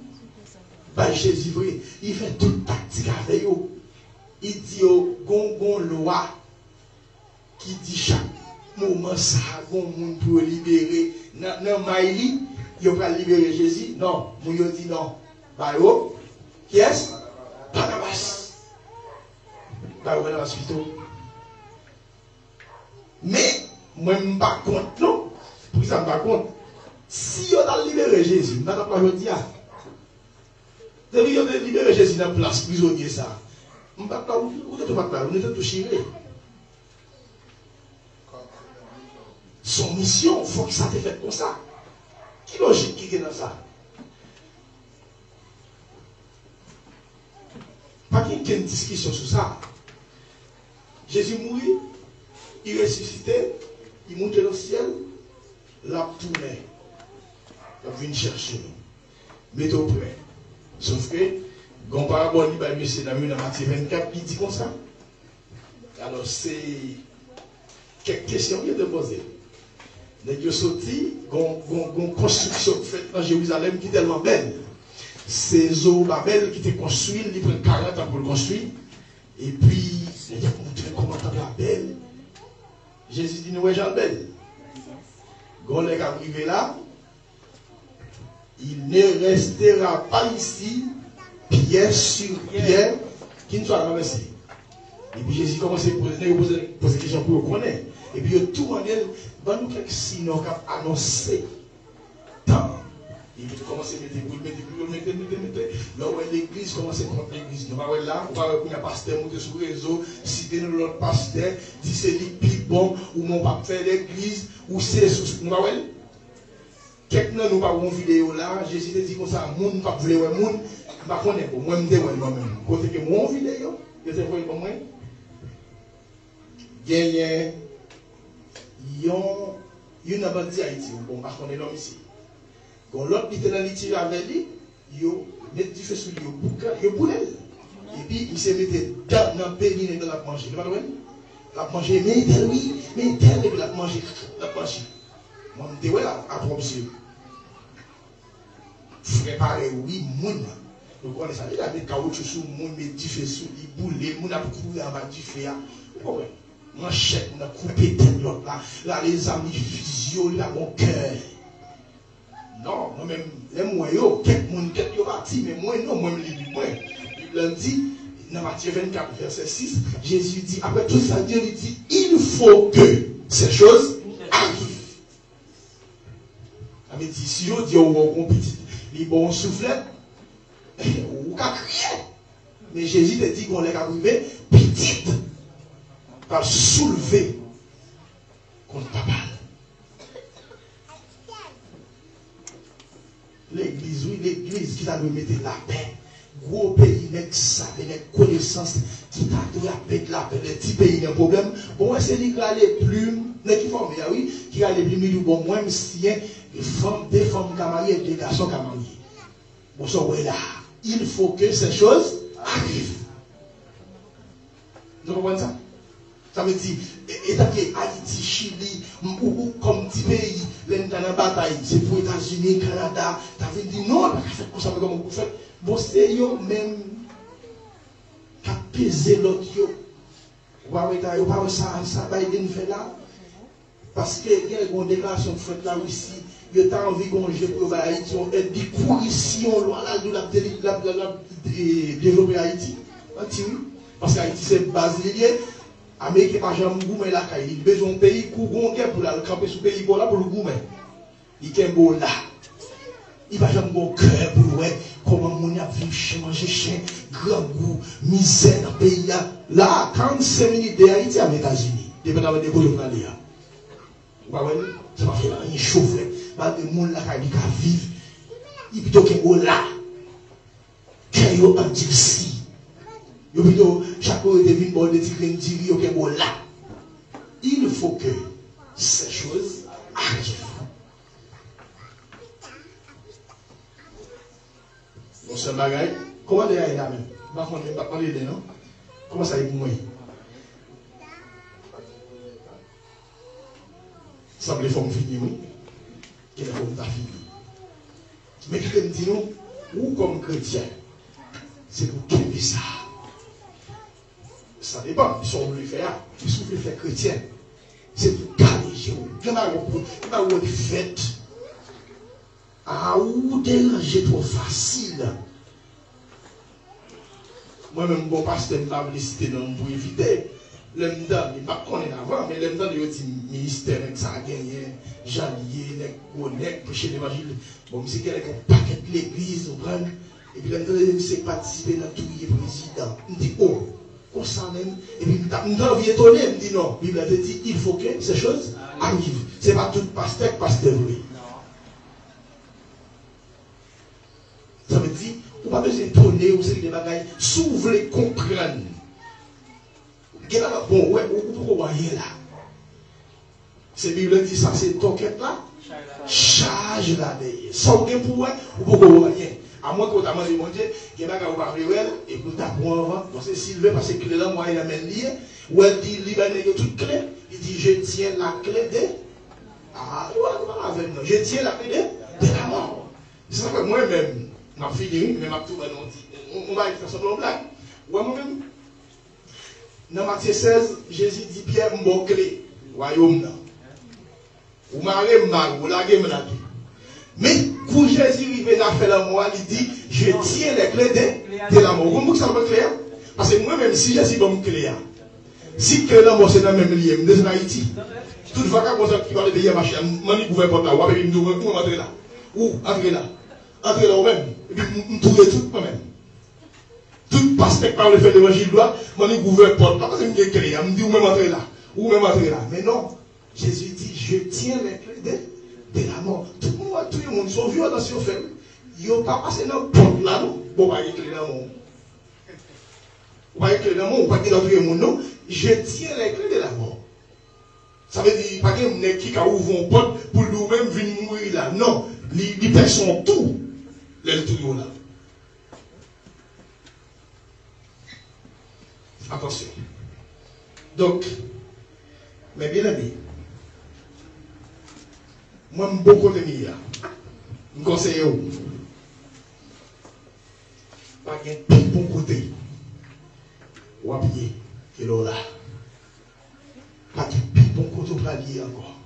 Jésus, il fait toute tactique avec eux. Il dit au gon loi qui dit chaque moment ça, gon monde pour libérer. Non, Maïli, il va libérer Jésus. Non, mon dit non. Bayo, qui est-ce? Barnabas. Bayo, Barnabas plutôt. Mais, moi, je ne me bats contre, non. Pour ça, je ne me bats contre. Si on a libéré Jésus, je ne vais pas le dire. Depuis qu'on a libéré Jésus dans la place, prisonnier ça. On ne peut pas, on ne peut pas, on ne peut pas toucher. Son mission, il faut que ça te fait comme ça. Qui logique qui est dans ça? Pas qu'il y ait une discussion sur ça. Jésus mourit, il ressuscitait, il montait dans le ciel, la tournée. Il vient chercher nous. Mettez au près. Sauf que, quand parabole, il va dans Matthieu 24, il dit comme ça. Alors, c'est quelques questions qu'il a posées. Il a sorti, une construction faite dans Jérusalem qui est tellement belle. C'est Zorobabel qui était construit, il prend 40 ans pour le construire. Et puis, il a montré comment tu la belle. Jésus dit, nous, Jean belle. Quand on est arrivé là, il ne restera pas ici, pierre sur pierre, qui ne soit renversé. Et puis Jésus commence à poser des questions pour connaître. Et puis tout le monde va nous quelques signes qui ont annoncé tant. Il commence à mettre. Là où l'église commence à contre l'église. Nous allons là, on va voir un pasteur monter sur le réseau, citer l'autre pasteur, dit c'est le plus bon, ou mon pas faire l'église, ou c'est sous. Nous allons voir. Quelqu'un nous pas une vidéo là, Jésus dit comme ça, moun pas voulait ouais moun, pas connaître pour moi me dire moi-même. Côté que mon vidéo, je sais pas pour moi. Gagne yon n'a pas dit Haïti, bon pas connaître l'homme ici. Quand l'autre était dans l'itinéraire avec lui, yo met du feu sur lui, yo boulel. Et puis il se mettait dans le pénis et dans la manger. Tu vois la manger mais oui, mais tel la manger, la manger. Moi, je dis, ouais, à trop monsieur. préparer, oui, moun. Donc, on est ça, il a des caoutchouc sous moun, mais du feu sous les boulets, moun a couru en bas du feu. Ouais. Manchette, on a coupé tête l'autre là. Là, les amis physio, là, mon cœur. Non, moi-même, les moyens, quelques moun, quelques partis, mais moi, non, moi, je lis moi. Il dit, dans Matthieu 24, verset 6, Jésus dit, après tout ça, Dieu lui dit, il faut que ces choses arrivent. Il dit, si je dis, on petit, les bons soufflets, on va crier. Mais Jésus te dit qu'on est arrivé petite, par soulever contre papa. L'église, oui, l'église qui t'a mettre la paix. Gros pays, ça, les connaissances qui t'a la paix, les petits pays, il y a un problème. Bon, c'est lui qui a les plumes, qui forment, oui, qui a les plumes, bon, moi, si des femmes qui mariées, des garçons qui mariés. Bon, ça, ouais, là, il faut que ces choses arrivent. Vous comprenez ça? Ça veut dire, état que Haïti, Chili, ou comme petit pays, l'un dans la bataille, c'est pour les États-Unis, Canada, tu avais dit non, on fait comme ça, comment vous faites. Bon, c'est eux même qui a pesé l'autre. Vous voyez, ça, Biden fait là. Parce que il y a une déclaration faite là aussi, il y a envie qu'on joue pour Haïti, on est des cours ici, on doit développer Haïti. Parce qu'Haïti, c'est base liée. Amérique pas jamais goumé là, il a besoin de pays pour le camper sur le pays pour le goumé. Il est beau là. Il va jamais bon cœur pour voir comment on a vu manger chien, grand goût, misère dans le pays là. Là, 45 minutes d'Haïti aux États-Unis. Dépendamment des journalistes. Vous voyez, ça va faire un chauffe. Pas de monde là qui vivre. Il plutôt qu'il est là. Qu'il est endurci. Il plutôt chaque fois qu'il devine bon de tirer qu'il est là. Il faut que ces choses arrivent. Bon, c'est un bagage. Comment est-ce qu'il y a même? Pas qu'on l'aider, non? Comment ça y est pour moi? Ça me faut finir, oui. Quelle forme t'as fini? Mais qui me dit nous, ou comme chrétien, c'est pour qu'il ça. Ça dépend, si on veut le faire, si on veut le faire chrétien, c'est pour caler. Il y a une fête. Ah, ou déranger trop facile. Moi-même, bon pasteur, je ne vais pas citer pour éviter. L'homme d'âme, il ne pas qu'on est avant, mais l'homme d'âme, il y a un ministère, ça a gagné, Jalier, les connects, prêcher l'évangile. Bon, c'est quelqu'un qui a un paquet de l'église, et puis l'homme d'âme, c'est participer dans tout le président. Il dit, oh, on s'en aime. Et puis, il m'a étonné, il me dit non. Il m'a dit, il faut que ces choses arrivent. Ce n'est pas tout pasteur, oui. Ça veut dire, on ne va pas besoin d'étonner ou c'est des bagailles. Si vous voulez comprendre, bon, ouais, vous voyez là. C'est la Bible dit ça, c'est toquette là. Charge là derrière. Sans vous pour vous, vous voyez. À moins que vous demandez, mon Dieu, qu'il y a des bagailles vous parlez, et que vous tapez parce que s'il veut, parce que là, moi, il a même lié. Ou elle dit, il a toute clé. Il dit, je tiens la clé de. Ah, je tiens la clé de la mort. C'est ça que moi-même. Je vais finir, mais on va faire ça pour blague. Moi-même, dans Matthieu 16, Jésus dit Pierre, mon clé, royaume. Vous m'avez mal, vous l'avez mal. Mais quand Jésus vient à faire la mort, il dit je tiens les clés de la mort. Vous comprenez ça va clair? Parce que moi-même, si Jésus va me clé, si que la mort c'est dans le même lieu, je suis en Haïti. Toute fois qui va le payer à ma chaîne, je vais vous porter là, ou avec une entrer là. Ou entrer là. Entrez là vous-même, et puis vous trouvez tout moi-même. Tout pasteur par le fait de l'évangile, je vais ouvrir porte, parce que je me clé, je me dis, ou même entrer là, ou même entrer là. Mais non, Jésus dit, je tiens les clés de la mort. Tout le monde sont vieux dans ce fait. Ils n'ont pas passé dans la porte là, non? Bon, pas les clés dans la mort. Pas les clés dans la mort, pas dans le monde, non? Je tiens les clés de la mort. Ça veut dire, pas qu'il y a qui ouvre une porte pour nous-mêmes venir mourir là. Non, les personnes tout. Les tout là. Attention. Donc, mes bien-aimés, moi, je suis beaucoup de milliards. Je conseille où? il y a un bon côté. Ou à pied, et là. Pas de bon côté pour aller encore.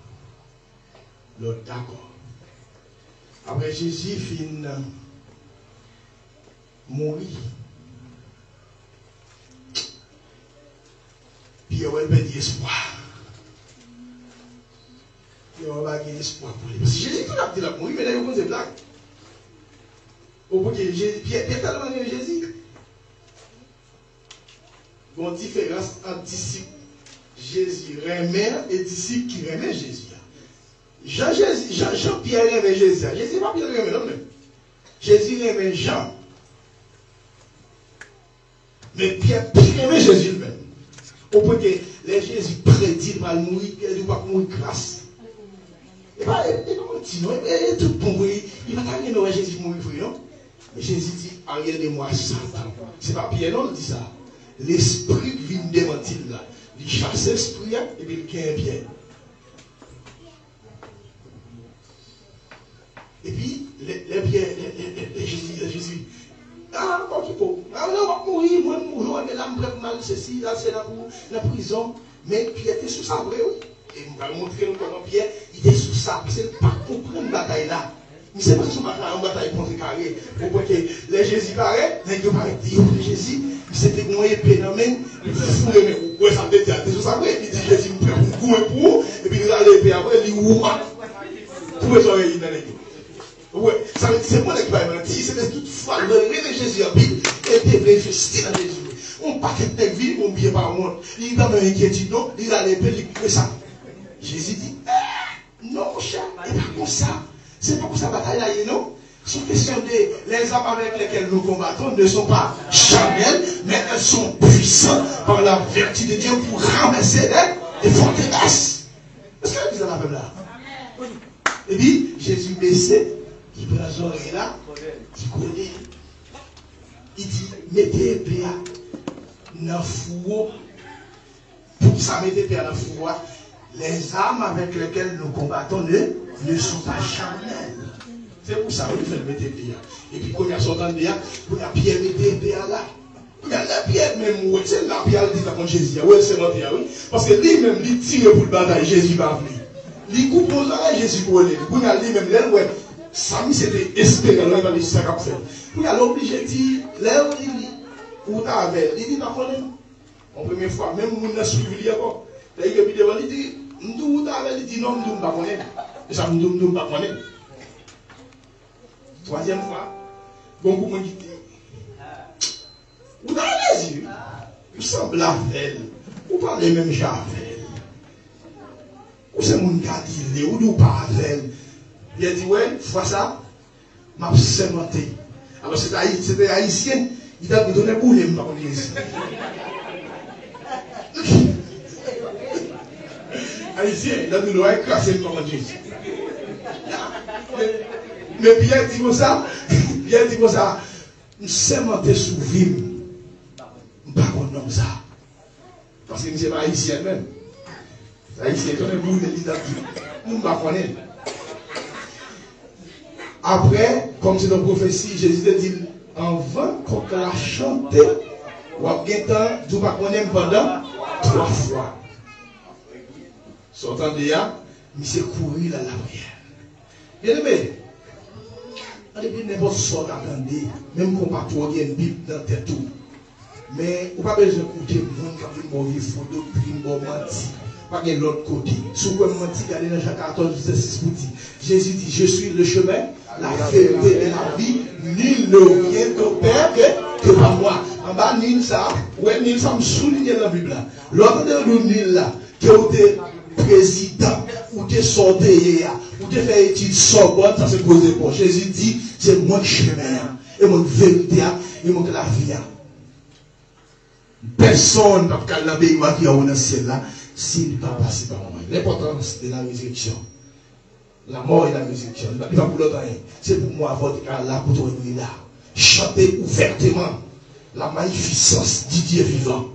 L'autre d'accord. Après Jésus finit mourir. Puis on va perdre espoir. Puis on va gagner espoir pour lui. Parce que Jésus tout a dit là, mourir, mais là il y a des blagues. Au bout que Pierre tellement aimé Jésus. Il y a une différence entre disciples Jésus remet et disciples qui remet Jésus. Jean-Pierre remet Jésus. Jésus pas Pierre remet non même. Jésus remet Jean. Mais Pierre remet Jésus lui-même. Au point que les Jésus prédit qu'il va mourir, il va mourir grâce. Et pas comment dit non, et tout bon il va pas gagner Jésus mourir non. Mais Jésus dit arrière de moi Satan. C'est pas Pierre non dit ça. L'esprit vient démentir là. Il chasse l'esprit et puis il gagne Pierre. Et puis les Jésus ah, bon, qu'il faut. Ah, non, on va mourir, moi, mourir, mais là, je me mal, ceci, là, c'est la prison. Mais Pierre était sous ça, vrai, oui. Et on va montrer comment Pierre, il était sous ça. C'est pas comprendre une bataille là. Mais c'est pas une bataille contre carré. Pour que les Jésus paraît, les deux paraît, les Jésus, c'était une épée dans la main, il faut le mettre. Ouais, ça me dit, t'es sous ça, vrai. Il dit, Jésus, me prend un coup pour, et puis il a l'épée après, il dit, ouah. Pour les oreilles dans les deux. Ouais, ça veut dire c'est moi qui va mentir, c'est toutefois le rêve de Jésus en Bible était investi dans Jésus. On paquet de vie, on bien par monde. Il dans une inquiétude, non, il a l'épée, il crée ça. Jésus dit, non, mon cher, et pas comme ça. C'est pas pour ça bataille là, non. C'est question de les armes avec lesquelles nous combattons ne sont pas charnelles, mais elles sont puissantes par la vertu de Dieu pour ramasser des forteresses. Est-ce que vous avez la même là? Et puis, Jésus baissait. Il prend les oreilles là, il connaît. Il dit, mettez épée dans le four. Pour ça, mettez épée dans le four. Les armes avec lesquelles nous combattons ne sont pas charnelles. C'est pour ça qu'il fait mettre épée. Et puis, quand il y a sortant de là, il y a Pierre mettez épée là. Il y a la Pierre même, c'est la Pierre qui dit contre Jésus. Oui, c'est mon Pierre, oui. Parce que lui-même, il tire pour le bataille, Jésus va venir. Il coupe aux oreilles, Jésus pour aller. Il y a lui-même, là, ouais. Samy c'était espéré, là, il va dire ça qu'a fait. Puis il a l'obligé de dire, là où il dit, où tu avais, il dit, n'a pas en première fois, même on a suivi encore. Là, il a dit, il dit, où tu avais, il dit, non, nous ne pas connaître. Et ça, nous ne pas connaître. Troisième fois, bon, vous me dites, où tu as les yeux, vous semblez à elle, vous parlez même Javel. Où c'est mon Galilée, où nous parlez. Il a dit, ouais, fois ça, m'a sémenté. Alors c'était haïtien, il a donné pour les par l'église. Haïtien, il a donné un crassé par l'église. Mais Pierre dit comme ça, nous sémenté sous vime. Je ne sais pas comment ça. Parce que je ne sais pas haïtien même. Haïtien, il a donné pour l'église d'Afrique. Nous ne sais pas. Après, comme c'est dans la prophétie, Jésus a dit, en vain qu'on l'a chanté, ou à guettant, tout va connaître pendant 3 fois. Sortant de là, il s'est couru dans la prière. Bien aimé, depuis n'importe quoi d'attendre, même qu'on pas trop une Bible dans tête tout. Mais on n'a pas besoin d'écouter le monde qui a une mauvaise photo, une bonne mentie. Pas de l'autre côté. Si vous mentir, regardez dans Jean 14, verset 6 pour dire. Jésus dit, je suis le chemin, la vérité et la vie. Nul ne vient au Père que par moi. En bas, nul ça, ouais, nul ça me souligne dans la Bible. L'autre de nul là, que vous êtes président, ou t'es sorti, ou t'es fait études Sorbonne, ça c'est causé pour. Jésus dit, c'est mon chemin, et mon vérité, et mon la vie. Personne n'a pas la vie qui est dans le ciel là. S'il ne va pas passer par moi. L'importance de la résurrection. La mort et la résurrection. Il ne va pas pour l'autre. C'est pour moi, votre cas là, pour toi là. Chantez ouvertement la magnificence du Dieu vivant.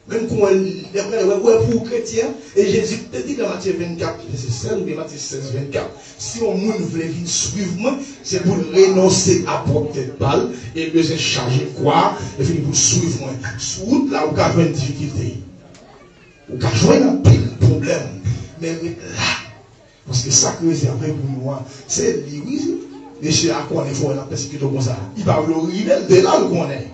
Même quand ouais pour chrétien, et Jésus te dit dans Matthieu 24, verset 16, ou Matthieu 16, 24, si on monde veut venir suivre moi, c'est pour renoncer à porter balle, et besoin charger quoi, et finir pour suivre moi. Sur route là, vous avez une difficulté. Vous avez joué un pile problème. Mais là, parce que ça que c'est après pour moi, c'est lui, les chez à quoi on est fort, la persécution comme ça. Il va le rebelle de là où on est.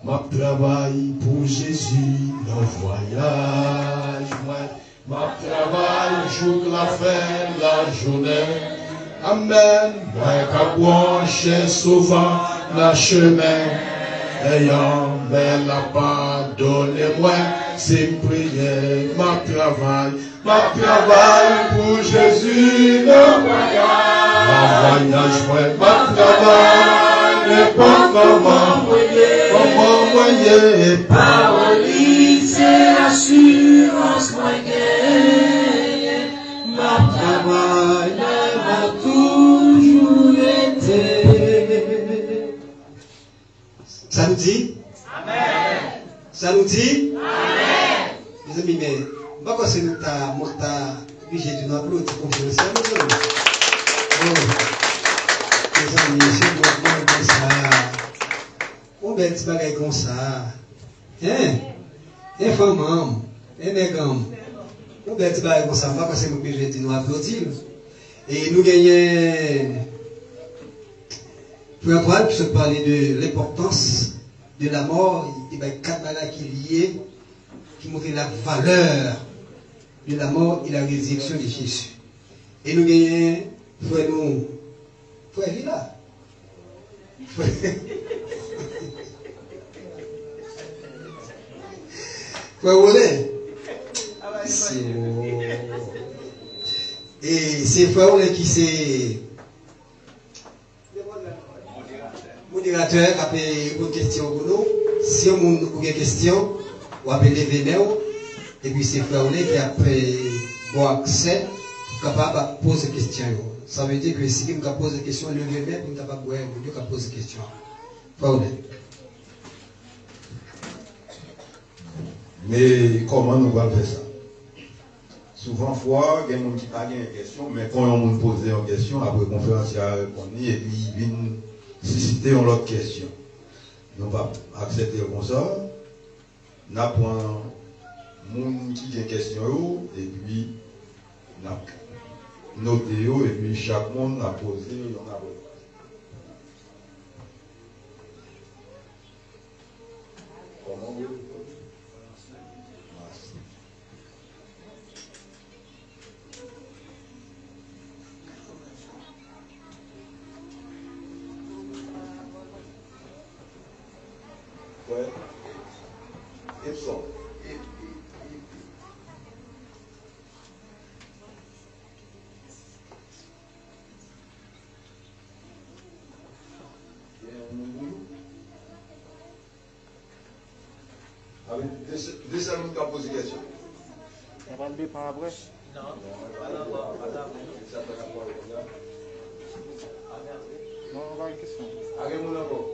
Ma travail pour Jésus dans le voyage, ma travail jour la fin la journée. Amen. Moi qu'à brancher souvent la chemin, ayant mais la pardonnez-moi, c'est prier ma travail pour Jésus dans le voyage, ma travail n'est pas comment moyen, parole, c'est l'assurance moyenne. Ma travail m'a toujours été. Ça nous dit? Amen. Ça nous dit? Amen. Mes amis, mais pourquoi c'est nous ta obligé de nous applaudir pour faire ça? Mes amis, c'est moi comme ça. On va être bagaille comme ça. Hein? Et femme, et négam. On va être bagaille comme ça. Pourquoi c'est nous obligé de nous applaudir? Et nous gagnons. Pour Antoine, qui se parlait de l'importance de la mort, il y a 4 bagages qui liés, qui montrent la valeur de la mort et la résurrection de Jésus. Et nous gagnons, frère Villa. Frère Rollin. Et c'est frère Rollin qui c'est modérateur qui a une question pour nous. Si on a une question, on va lever les mains. Et puis c'est frère Rollin qui a bon accès capable de poser des questions. Ça veut dire que si quelqu'un pose des questions, lever les mains pour capable de poser des questions. Frère Rollin. Mais comment nous allons faire ça? Souvent, il y a des gens qui posent une question, mais quand on pose une question, après la conférence, il y a répondu, et puis il vient susciter une autre question. Nous ne pouvons pas accepter comme ça. Nous prenons les gens qui ont une question, et puis nous notons, et puis chaque monde a posé une réponse. Comment vous? Ouais. Et ça. Deux salons qui ont posé la question. On va le par après. Non, on va une question. Allez, mon amour.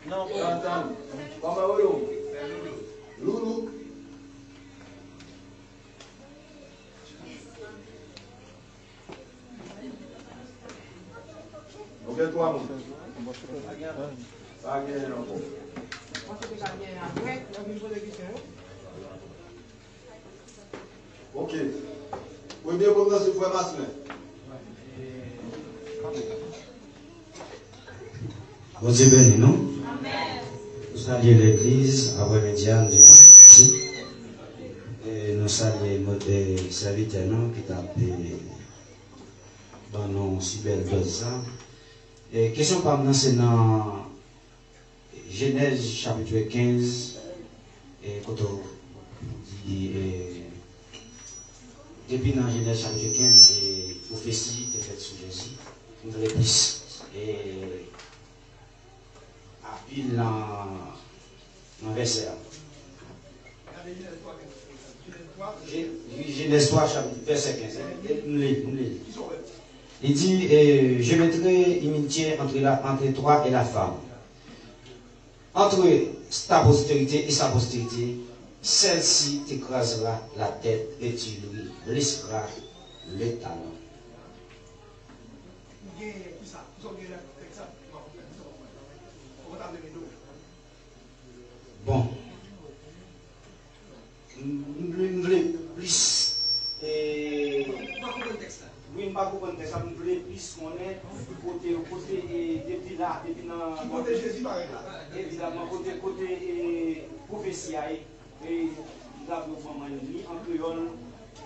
Non, Loulou. Ok, toi, mon pas gagné encore. Ok. Oui, bien, comme ça, c'est frère Masselin. Bon Dieu béni, non? Nous saluons l'église avant-médiane du Fouti. Et nous saluons les serviteurs qui tapent dans nos si belles choses. Et question par nous, c'est dans Genèse chapitre 15. Et quand on dit, depuis dans Genèse chapitre 15, et prophétie est faite sur Jésus. Nous avons plus. Et à pile dans verset. Genèse 3, verset 15. Il dit, je mettrai inimitié entre toi et la femme. Entre ta postérité et sa postérité, celle-ci t'écrasera la tête et tu lui blesseras les talons. Bon. Nous voulons plus. Oui, pas pour le texte, nous voulons plus qu'on est côté depuis là, depuis dans. Côté Jésus, par exemple. Évidemment, côté prophétie, et la maman ni en créole,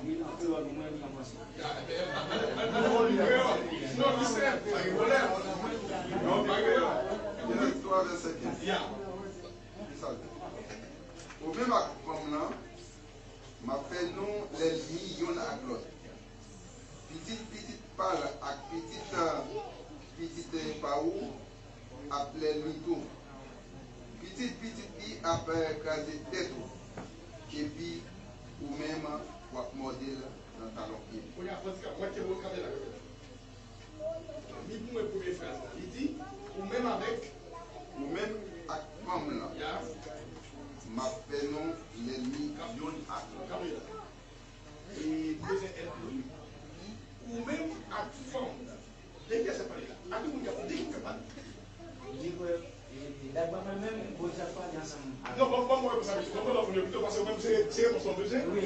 ni en créole, ni en français. Non, au même moment, ma fait non les millions à l'autre. Petite parle à petite paou appelé mito. Petite qui après écraser tête. Et puis, ou même, modèle dans ta langue. Il dit, ou même avec, femme là, m'appelons l'ennemi et ou même à femme. Dès que ça parle là, à tout le monde dès qu'il fait parler. Non, moi, vous savez, parce que c'est mon son deuxième. Oui,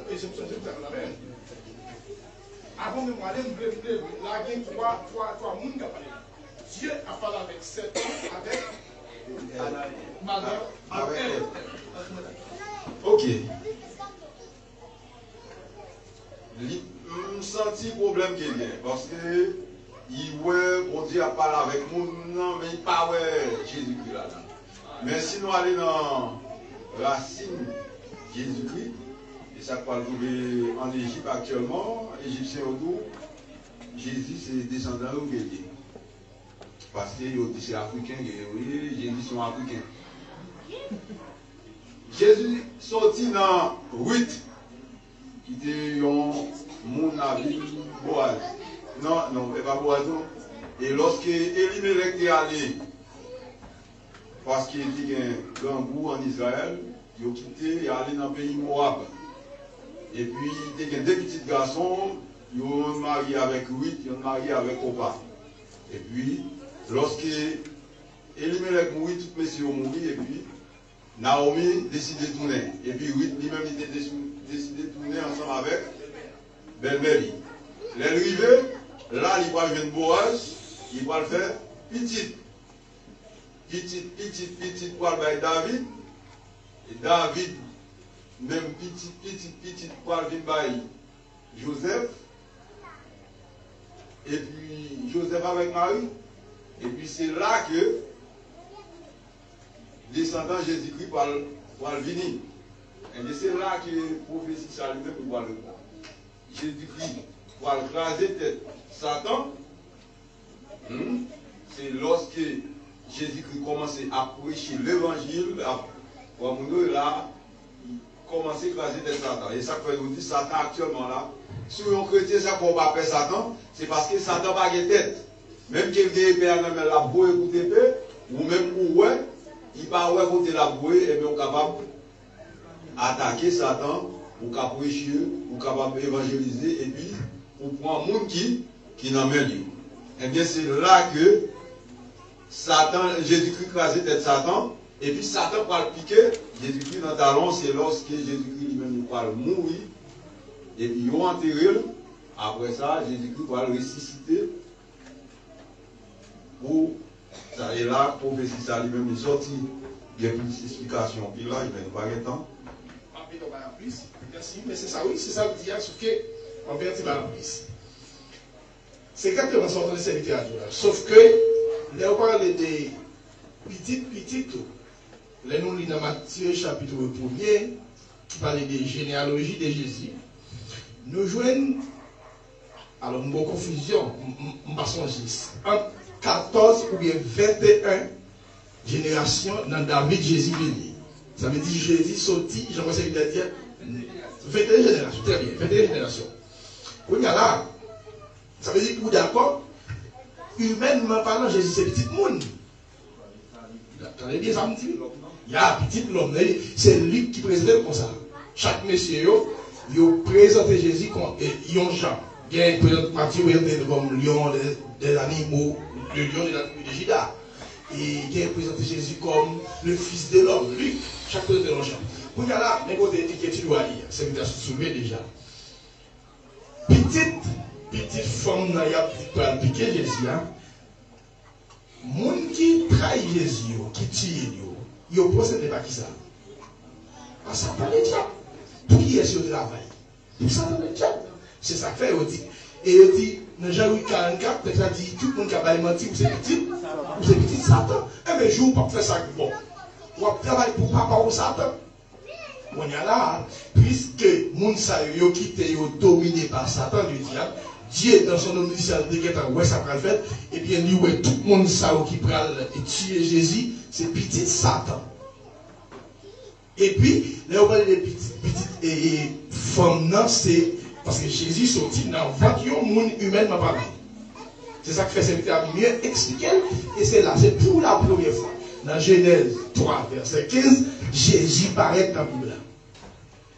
mais je me suis dit la même. Avant de moi aller, la game, trois monde qui a parlé. Dieu a parlé avec Satan, avec Madame, avec elle. Ok. Je sens un problème qui est parce que on dit à parler avec moi, non, mais il pas Jésus-Christ là. Mais si nous allons dans la racine Jésus-Christ, et ça qu'on va trouver en Égypte actuellement, Égyptien autour, Jésus c'est descendant ou guerrier. Parce que c'est africain, Jésus sont africains. Jésus sorti dans 8, qui était un monde à vie, Boaz. Non, pas Boaz. Et lorsque Elimelech est allé, parce qu'il était un grand goût en Israël, il a quitté et allé dans le pays Moab. Et puis, il y a deux petits garçons, ils ont marié avec Ruth, ils ont marié avec Opa. Et puis, lorsque Elimelech mourit, tous messieurs ont mouru, et puis Naomi décide de tourner. Et puis Ruth lui-même était décidé de tourner ensemble avec Belle-Mère. L'arrivée, là, il va venir Boaz, il va le faire petite pour le David. Et David, même petite pour le Joseph. Et puis Joseph avec Marie. Et puis c'est là que descendant Jésus-Christ va le venir. Et c'est là que le prophétie ça lui-même va le voir. Jésus-Christ va le craser tête. Satan, c'est lorsque Jésus-Christ commençait à prêcher l'évangile, là, il commençait à craser tête Satan. Et ça fait vous dire Satan actuellement là. Si un chrétien ça qu'on va faire Satan, c'est parce que Satan n'a pas de tête. Même quelqu'un qui est la bouée écoute épée, ou même où il va écouter la bouée, et bien on est capable d'attaquer Satan, ou capable prêcher, ou capable évangéliser, et puis on prend un monde qui n'en met lui. Et bien c'est là que Satan, Jésus-Christ crasait tête Satan, et puis Satan va le piquer, Jésus-Christ dans le talon, c'est lorsque Jésus-Christ lui-même va mourir, et puis ils vont enterrer. Après ça, Jésus-Christ va le ressusciter. Pour ça, et là, la prophétie, ça lui-même est sorti. Il y a plus d'explications. Puis là, il n'y a pas de temps. Merci, mais c'est ça, oui, c'est ça le diable, sauf qu'on perd la plus. C'est exactement ça qu'on essaie de littérature. Sauf que, là, on parle des petites, les noms dans Matthieu, chapitre 1er, qui parle des généalogies de Jésus. Nous joignons, alors, une bonne confusion, on passe en 14 ou bien 21 générations dans David Jésus béni. Ça veut dire Jésus sorti, Jean-François il a dit 21 générations, très bien, 21 générations. Oui, là, ça veut dire que vous d'accord, humainement parlant, Jésus c'est petit monde. Attendez bien, ça me dit. Il y a un petit l'homme, c'est lui qui présente comme ça. Chaque monsieur, il présente Jésus comme un Jean. Il y a une partie comme lion des animaux, le lion de Juda. Et il y a présenté Jésus comme le fils de l'homme, lui, chaque côté de l'enjeu. Pour y aller là, mais côté étiquette, tu dois lire, c'est une soulevé déjà. Petite femme n'a pas appliqué Jésus, hein. Moun qui trahit Jésus, qui tue, il procède pas qui ça. Ah, ça pas le diable. Pour qui est sur le travail? Pour ça, le diable. C'est ça que fait, il dit. Et il dit, dans Jean 44, il a dit, tout le monde qui a menti, vous êtes petit Satan. Eh bien, je ne vais pas faire ça. Bon, on va travailler pour papa ou Satan. On y a là, puisque les gens ont quitté, dominé par Satan, le diable, Dieu, dans son omniscience, dès qu'il a ça va le faire, et bien, lui, tout le monde qui prend et tuer Jésus, c'est petit Satan. Et puis, là, on parle des petites femmes, c'est parce que Jésus sortit dans 21 monde humainement parlant. C'est ça qui fait cette mieux expliquer. Et c'est là, c'est pour la première fois. Dans Genèse 3, verset 15, Jésus paraît dans la Bible.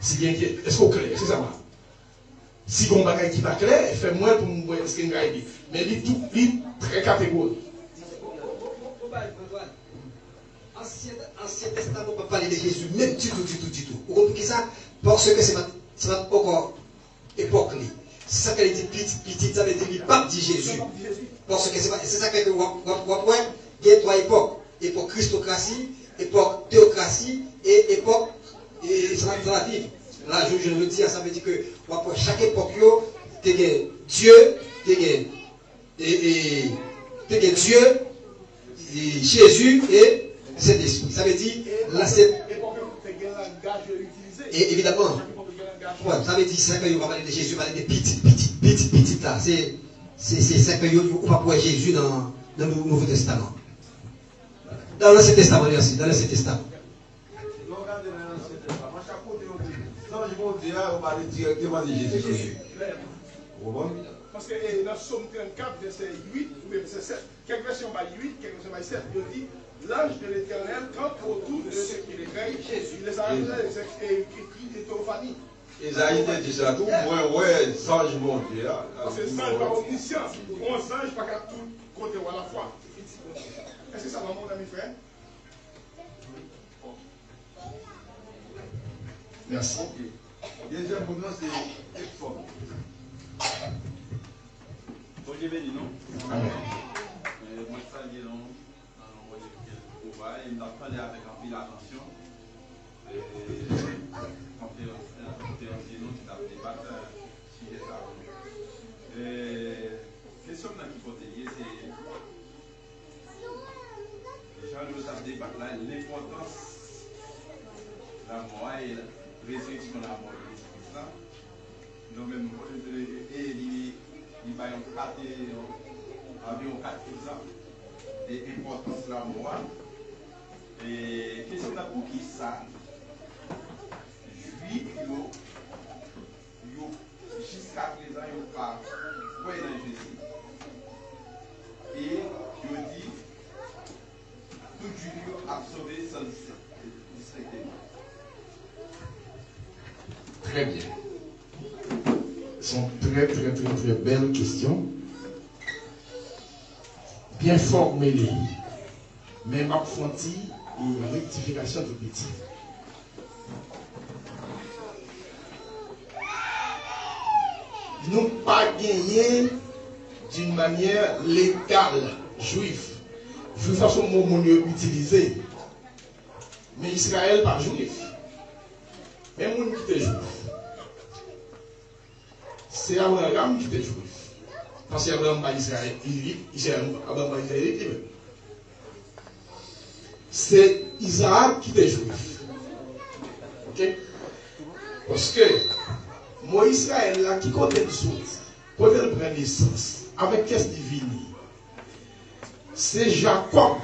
Si bien que, est-ce qu'on clair? C'est ça, va. Si on ne qui pas clair, fait-moi pour me voir ce qu'il y a dit. Mais il est très catégorique. Ancien Testament, on ne peut pas parler de Jésus, même du tout. Vous comprenez ça? Parce que c'est encore époque. C'est ça qu'elle dit petit, ça veut dire qu'il pape dit Jésus. Parce que c'est ça que vous voyez, il y a trois époques. Époque Christocratie, époque théocratie et époque relative. Là, je le dis, ça veut dire que chaque époque, il y a Dieu, Dieu, Jésus et Saint-Esprit. Ça veut dire, là, c'est. Et évidemment, ouais, ça veut dire ça que vous parler de Jésus, parler de petit là. C'est ça que vous va voir Jésus dans le Nouveau Testament. Dans l'Ancien Testament, merci, dans l'Ancien Testament. On va aller directement de Jésus. Parce que dans Somme 34, verset 8 ou verset 7, quelques versions par 8, quelques versions par 7, il dit l'ange de l'Éternel campe autour de ceux qui les craignent, il les arrête et crie des théophanies. Isaïe dit ça tout, ouais, singe mon Dieu. Parce que singe par omniscience, on singe pas qu'à tout côté ou à la fois. Est-ce que ça va, mon ami frère? Merci. Deuxième point, c'est effort. Bon Dieu béni, non? Amen. Moi, je salue, non? Il m'a parlé avec un peu d'attention. Quand tu es en génie, tu t'as débattu sur ça. Question qui faut te dire, c'est. Déjà, nous avons débattu l'importance de la mort et la résurrection de la mort de Jésus-Christ. Nous même, il va y avoir 4 exemples de l'importance de la mort. Et question là pour qui ça? Juif, jusqu'à présent, ils n'ont pas foi dans Jésus. Et ils ont dit, tout Juif a sauvé sans distinctement. Très bien. Ce sont très belles questions. Bien formulées. Mais ma fonti et rectification de petit. Nous pas gagné d'une manière légale, juif. Juif façon mot utilisé. Mais Israël pas juif. Mais moun qui était juif. C'est Abraham qui était juif. Parce que Abraham pas Israël, Abraham pas Israël. C'est Isaac qui était juif. Ok? Parce que moi, Israël, là, qui compte une chose, quand elle prend naissance, avec qu'est-ce divine, c'est Jacob